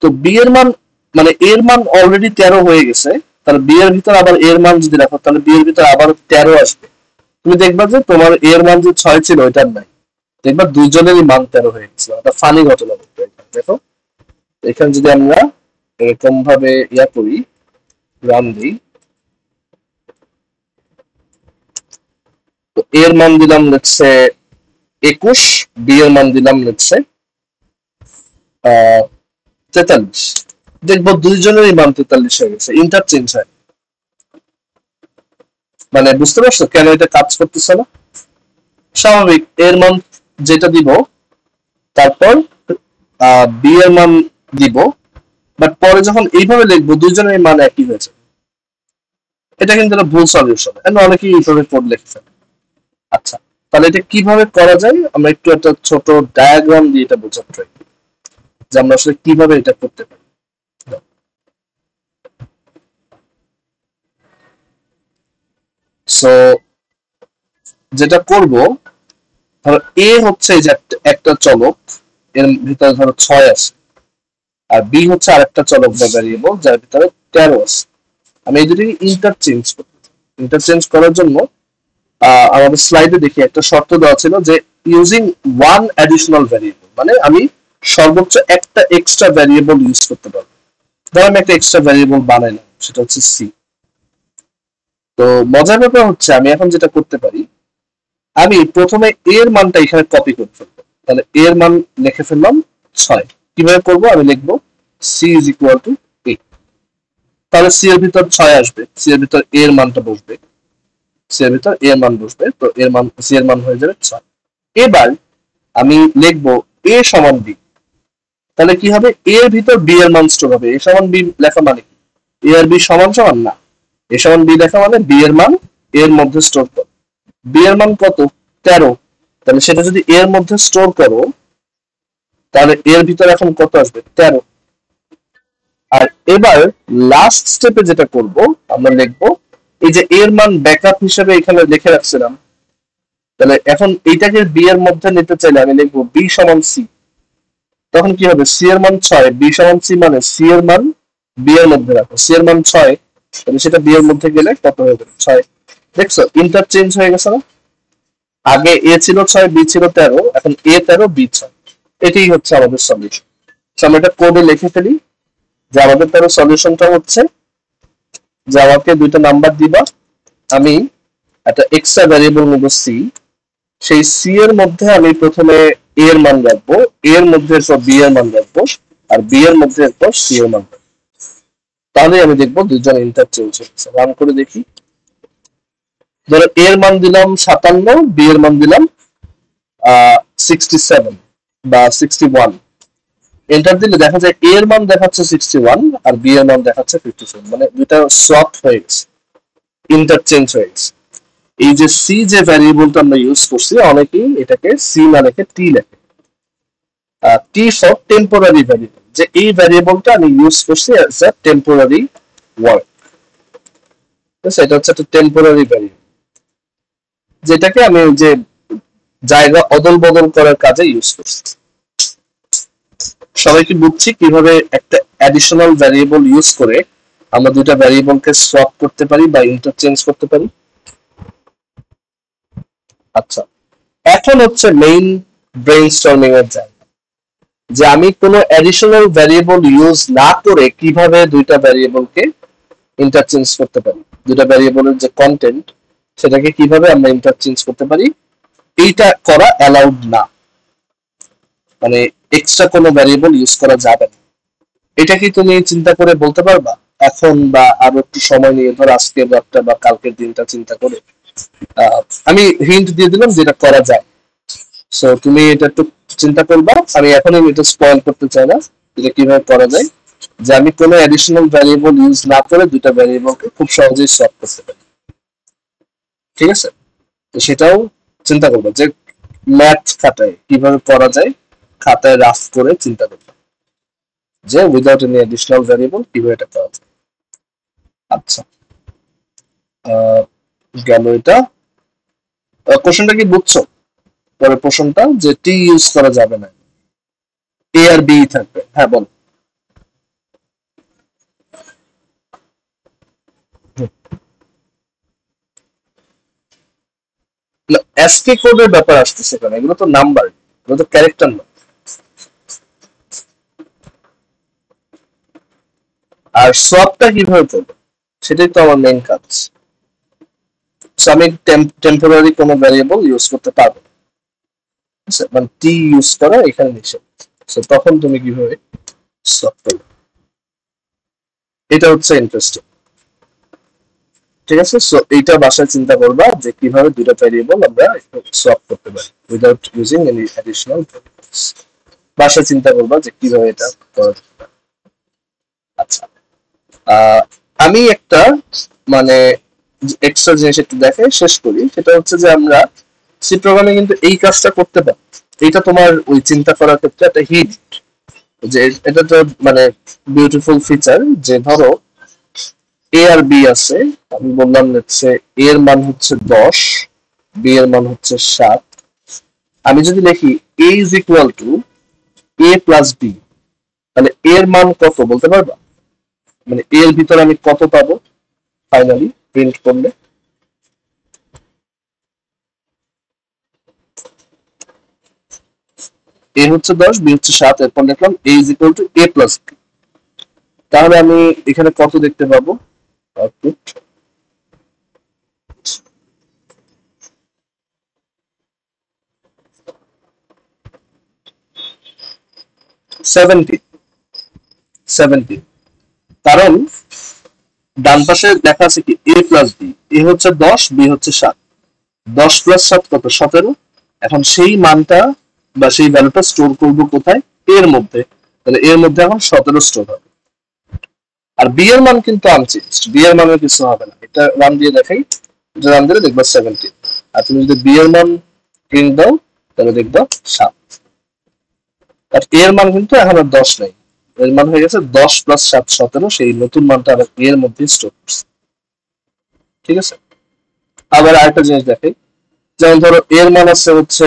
তো বি এর মান মানে এর মান অলরেডি 13 হয়ে গেছে, তাহলে বি এর ভিতর আবার এর মান যদি রাখো তাহলে বি এর ভিতর আবার 13 আসবে। তুমি দেখবা যে তোমার এর মান যে 6 ছিল ওইটার নাই, দেখবা দুইজনেরই মান 13 হয়ে গেছে। একটা ফানি ঘটনা দেখো, এখানে যদি আমরা এরকম ভাবে ইয়া করি, রান দিই, তো এর মান দিলাম লেটসে 21, বি এর মান দিলাম লেটসে 43, দেখবো দুইজনেরই মান 43 হয়ে গেছে, ইন্টারচেঞ্জ হয়। মানে বুঝতে পারছো কেন এটা কাজ করতেছে না? স্বাভাবিক এর মান যেটা দিব তারপর বি এর মান দিব, বাট পরে যখন এইভাবে লিখবো দুইজনের মান একই হয়েছে। এটা কিন্তু একটা ভুল সলিউশন, অনেকেই এইভাবে কোড লিখছে। আচ্ছা, তাহলে এটা কিভাবে করা যায় আমরা একটু একটা ছোট ডায়াগ্রাম দিয়ে এটা বোঝার ট্রাই করি যে আমরা আসলে কিভাবে এটা করতে পারি। সো যেটা করব, ধরো এ হচ্ছে যে একটা চলক, এর ভিতরে ধরো 6 আছে, আর বি হচ্ছে আরেকটা চলক বা ভ্যারিয়েবল যার ভিতরে 13 আছে। আমি এই দুটোকে ইন্টারচেঞ্জ করব। ইন্টারচেঞ্জ করার জন্য আমাদের স্লাইডে দেখি একটা শর্ত দেওয়া ছিল যে ইউজিং ওয়ান অ্যাডিশনাল ভ্যারিয়েবল, মানে আমি সর্বোচ্চ একটা এক্সট্রা ভ্যারিয়েবল ইউজ করতে পারবো। ধর আমি একটা এক্সট্রা ভ্যারিয়েবল বানাইলাম, সেটা হচ্ছে সি। তো মজার ব্যাপার হচ্ছে আমি এখন যেটা করতে পারি, আমি প্রথমে এর মানটা এখানে কপি করে ফেলবো। তাহলে এর মান লিখে ফেললাম 6। কিভাবে করব, আমি লিখবো সি ইজ ইকুয়াল টু এ। তাহলে সি এর ভিতর 6 আসবে, সি এর ভিতর এর মানটা বসবে, সি এর ভিতর এর মান বসবে, তো এর মান সি এর মান হয়ে যাবে 6। এবার আমি লিখবো এ সমান বি। তাহলে কি হবে, এর ভিতর বি এর মান স্টোর হবে। এ সমান বি লেখা মানে কি, এ আর বি সমান সমান না, এ সমান বি লেখা মানে বি এর মান এর মধ্যে স্টোর করো। বি এর মান কত, 13, তাহলে সেটা যদি এর মধ্যে স্টোর করো তাহলে এর ভিতর এখন কত আসবে, 13। আর এবার লাস্ট স্টেপে যেটা করব, আমরা লিখবো এই যে এর মান ব্যাকআপ হিসেবে এখানে লিখে রাখছিলাম, তাহলে এখন এইটাকে বি এর মধ্যে নিতে চাইলে আমি লিখবো বি সমান সি। তখন কি হবে, সি এর মান 6, বি সমান সি, মানে সি এর মান বি এর মধ্যে রাখো। সি এর মান 6, তাহলে সেটা বি এর মধ্যে গেলে কত হয়ে যাবে, 6। দেখছো ইন্টারচেঞ্জ হয়ে গেছে না? আগে এ ছিল 6, বি ছিল 13, এখন এ 13, বি 6। এটাই হচ্ছে আমাদের সলিউশন। আমরা এটা কোডে লিখে ফেলি যে আমাদের তার সলিউশনটা হচ্ছে যে আমাকে দুইটা নাম্বার দিবা, আমি একটা এক্সট্রা ভ্যারিয়েবল নেব সি, সেই সি এর মধ্যে আমি প্রথমে এ এর মান রাখবো, এর মধ্যে এরপর বি এর মান রাখবো, আর বি এর মধ্যে এরপর সি এর মান রাখবো। তাহলে আমি দেখবো দুজন ইন্টারচেঞ্জ হচ্ছে। রান করে দেখি, ধরো এর মান দিলাম 57, বি এর মান দিলাম 67 বা 61। এন্টার দিলে দেখা যায় এর মান দেখাচ্ছে 61 আর বি এর মান দেখাচ্ছে 57, মানে দুইটা সোয়াপ হয়ে গেছে, ইন্টারচেঞ্জ হয়ে গেছে। এই যে সি যে ভ্যারিয়েবলটা আমরা ইউজ করছি, অনেকেই এটাকে সি না লিখে টি লেখে, টি ফর টেম্পোরারি ভ্যারিয়েবল, যে এই ভ্যারিয়েবলটা আমি ইউজ করছি অ্যাজ আ টেম্পোরারি ওয়ার্ড। এটা হচ্ছে একটা টেম্পোরারি ভ্যারিয়েবল যেটাকে আমি যে জায়গা অদল বদল করার কাজে ইউজ করছি। সবাইকে বুঝছি কিভাবে একটা অ্যাডিশনাল ভ্যারিয়েবল ইউজ করে আমরা দুইটা ভ্যারিয়েবলকে সোয়াপ করতে পারি বা ইন্টারচেঞ্জ করতে পারি। আচ্ছা, এখন হচ্ছে মেইন ব্রেইনস্টর্মিং এর জায়গা, যে আমি কোনো অ্যাডিশনাল ভ্যারিয়েবল ইউজ না করে কিভাবে দুইটা ভ্যারিয়েবলকে ইন্টারচেঞ্জ করতে পারি, দুইটা ভ্যারিয়েবলের যে কন্টেন্ট সেটাকে কিভাবে আমরা ইন্টারচেঞ্জ করতে পারি। এইটা করা অ্যালাউড না, মানে এক্সট্রা কোনো ভ্যারিয়েবল ইউজ করা যাবে না। এটা কি তুমি চিন্তা করে বলতে পারবা এখন, বা আরো একটু সময় নিয়ে, ধর আজকে রাতটা বা কালকের দিনটা চিন্তা করে? আমি হিন্ট দিয়ে দিলাম যেটা করা যায়, সো তুমি এটা একটু চিন্তা করবা। আমি এখনই এটা স্পয়েল করতে চাই না, এটা কিভাবে করা যায়। যে আমি কোনো অ্যাডিশনাল ভ্যারিয়েবল ইউজ না করে দুইটা ভ্যারিয়েবলকে খুব সহজেই সলভ করতে পারি। ঠিক আছে, তো সেটাও চিন্তা করবো যে ম্যাথ খাতায় কিভাবে করা যায়, খাতায় রাফ করে চিন্তা করবো যে উইদাউট এনি অ্যাডিশনাল ভ্যারিয়েবল কিভাবে এটা করা যায়। আচ্ছা, গেল এটা। কোশ্চেনটা কি বুঝছো? পরের প্রশ্নটা যে টি ইউজ করা যাবে না, এ আর বি থাকবে। হ্যাঁ বল। এসকে কোডের ব্যাপার আসতেছে কেন? এগুলো তো নাম্বার, এগুলো তো ক্যারেক্টার না। আর সোয়াপটা কিভাবে করবো সেটাই তো আমার মেইন কাজ। সো আমি টেম্পোরারি কোনো ভ্যারিয়েবল ইউজ করতে পারবো না, মানে টি ইউজ করা এখানে নিষেধ। সো তখন তুমি কিভাবে সোয়াপ করবে, এটা হচ্ছে ইন্টারেস্টিং। ঠিক আছে, সো এইটা বাসায় চিন্তা করবা যে কিভাবে দুইটা ভ্যারিয়েবল আমরা সোয়াপ করতে পারি without using any additional variables. বাসায় চিন্তা করবা যে কিভাবে এটা করা যেতে পারে। আচ্ছা, আমি একটা মানে এক্সট্রা জিনিস একটু দেখে শেষ করি, সেটা হচ্ছে যে আমরা সি প্রোগ্রামে কিন্তু এই কাজটা করতে পারি। এটা তোমার ওই চিন্তা করার ক্ষেত্রে একটা হিট, যে এটা তো মানে বিউটিফুল ফিচার যে ধরো এ আর বি আছে, আমি বললাম হচ্ছে এ এর মান হচ্ছে 10, বি এর মান হচ্ছে 7। আমি যদি লিখি a is equal to a plus b, তাহলে এর মান কত বলতে পারবা? মানে এর ভিতরে আমি কত পাবো ফাইনালি প্রিন্ট করলে? এ হচ্ছে 10, বি হচ্ছে 7, এরপর লিখলাম a is equal to a plus b. তাহলে আমি এখানে কত দেখতে পাবো আউটপুট? 70, 70। কারণ ডান পাশে লেখা আছে কি এ প্লাস বি, এ হচ্ছে 10, বি হচ্ছে 7। 10 প্লাস 7 কত? 17। এখন সেই মানটা বা সেই ভ্যালুটা স্টোর করব কোথায়? এর মধ্যে। তাহলে এর মধ্যে এখন 17 স্টোর হবে। আর বি এর মান কিন্তু আনচেঞ্জড, বি এর মানের কিছু হবে না। এটা রান দিয়ে দেখাই, এটা রান দিলে দেখবা 70। আর তুমি যদি বি এর মান প্রিন্ট দাও তাহলে দেখবা 7। আর এর মান কিন্তু এখন আর 10 নাই, এর মান হয়ে গেছে 10 প্লাস 7 17। সেই নতুন মানটা আবার এর মধ্যে স্টোর করছে। ঠিক আছে, আবার আরেকটা জিনিস দেখাই। যেমন ধরো এর মান আছে হচ্ছে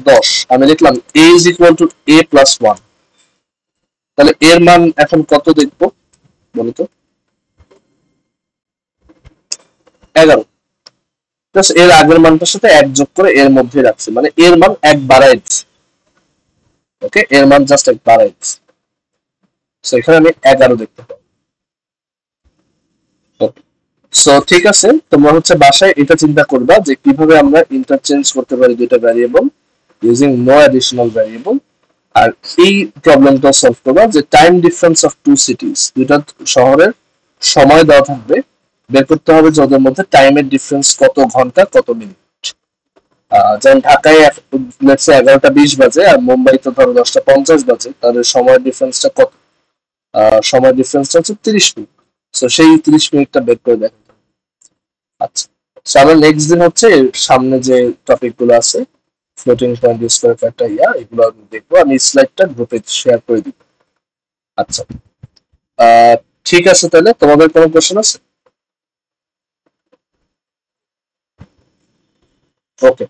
10, আমি লিখলাম a is equal to a plus 1, তাহলে এর মান এখন কত দেখবো বলো তো? 11। এর আগের মানটার সাথে 1 যোগ করে এর মধ্যে রাখছি, মানে এর মান 1 বাড়াই দিচ্ছি। ওকে, এর মান জাস্ট 1 বাড়াই দিচ্ছি। সো এখানে আমি 11 দেখতে পাবো। সো ঠিক আছে, তোমরা হচ্ছে বাসায় এটা চিন্তা করবা যে কিভাবে আমরা ইন্টারচেঞ্জ করতে পারি দুইটা variable using no additional variable. আর এই প্রবলেমটা সলভ করবা যে time difference of two cities, দুইটা শহরের সময় দেওয়া থাকবে, বের করতে হবে যে ওদের মধ্যে টাইমের ডিফারেন্স কত ঘন্টা কত মিনিট। যেমন ঢাকায় 11টা 20 বাজে আর মুম্বাইতে ধরো 10টা 50 বাজে, তাদের সময় ডিফারেন্সটা কত? সময় ডিফারেন্সটা হচ্ছে 30 মিনিট। তো সেই 30 মিনিটটা বের করে দেখো। আচ্ছা, so আমরা নেক্সট দিন হচ্ছে সামনে যে টপিক গুলো আছে ফ্লোটিং পয়েন্ট ইউজ করে একটা এগুলো আমি দেখবো। আমি স্লাইডটা গ্রুপে শেয়ার করে দিব। আচ্ছা, ঠিক আছে, তাহলে তোমাদের কোনো কোশ্চেন আছে? ওকে,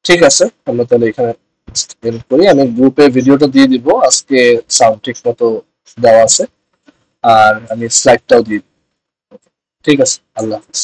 ঠিক আছে, আমরা তাহলে এখানে এন্ড করি। আমি গ্রুপে ভিডিওটা দিয়ে দিব, আজকে সাউন্ড ঠিক মতো দেওয়া আছে, আর আমি স্লাইডটাও দিয়ে দিব। ঠিক আছে, আল্লাহ হাফিজ।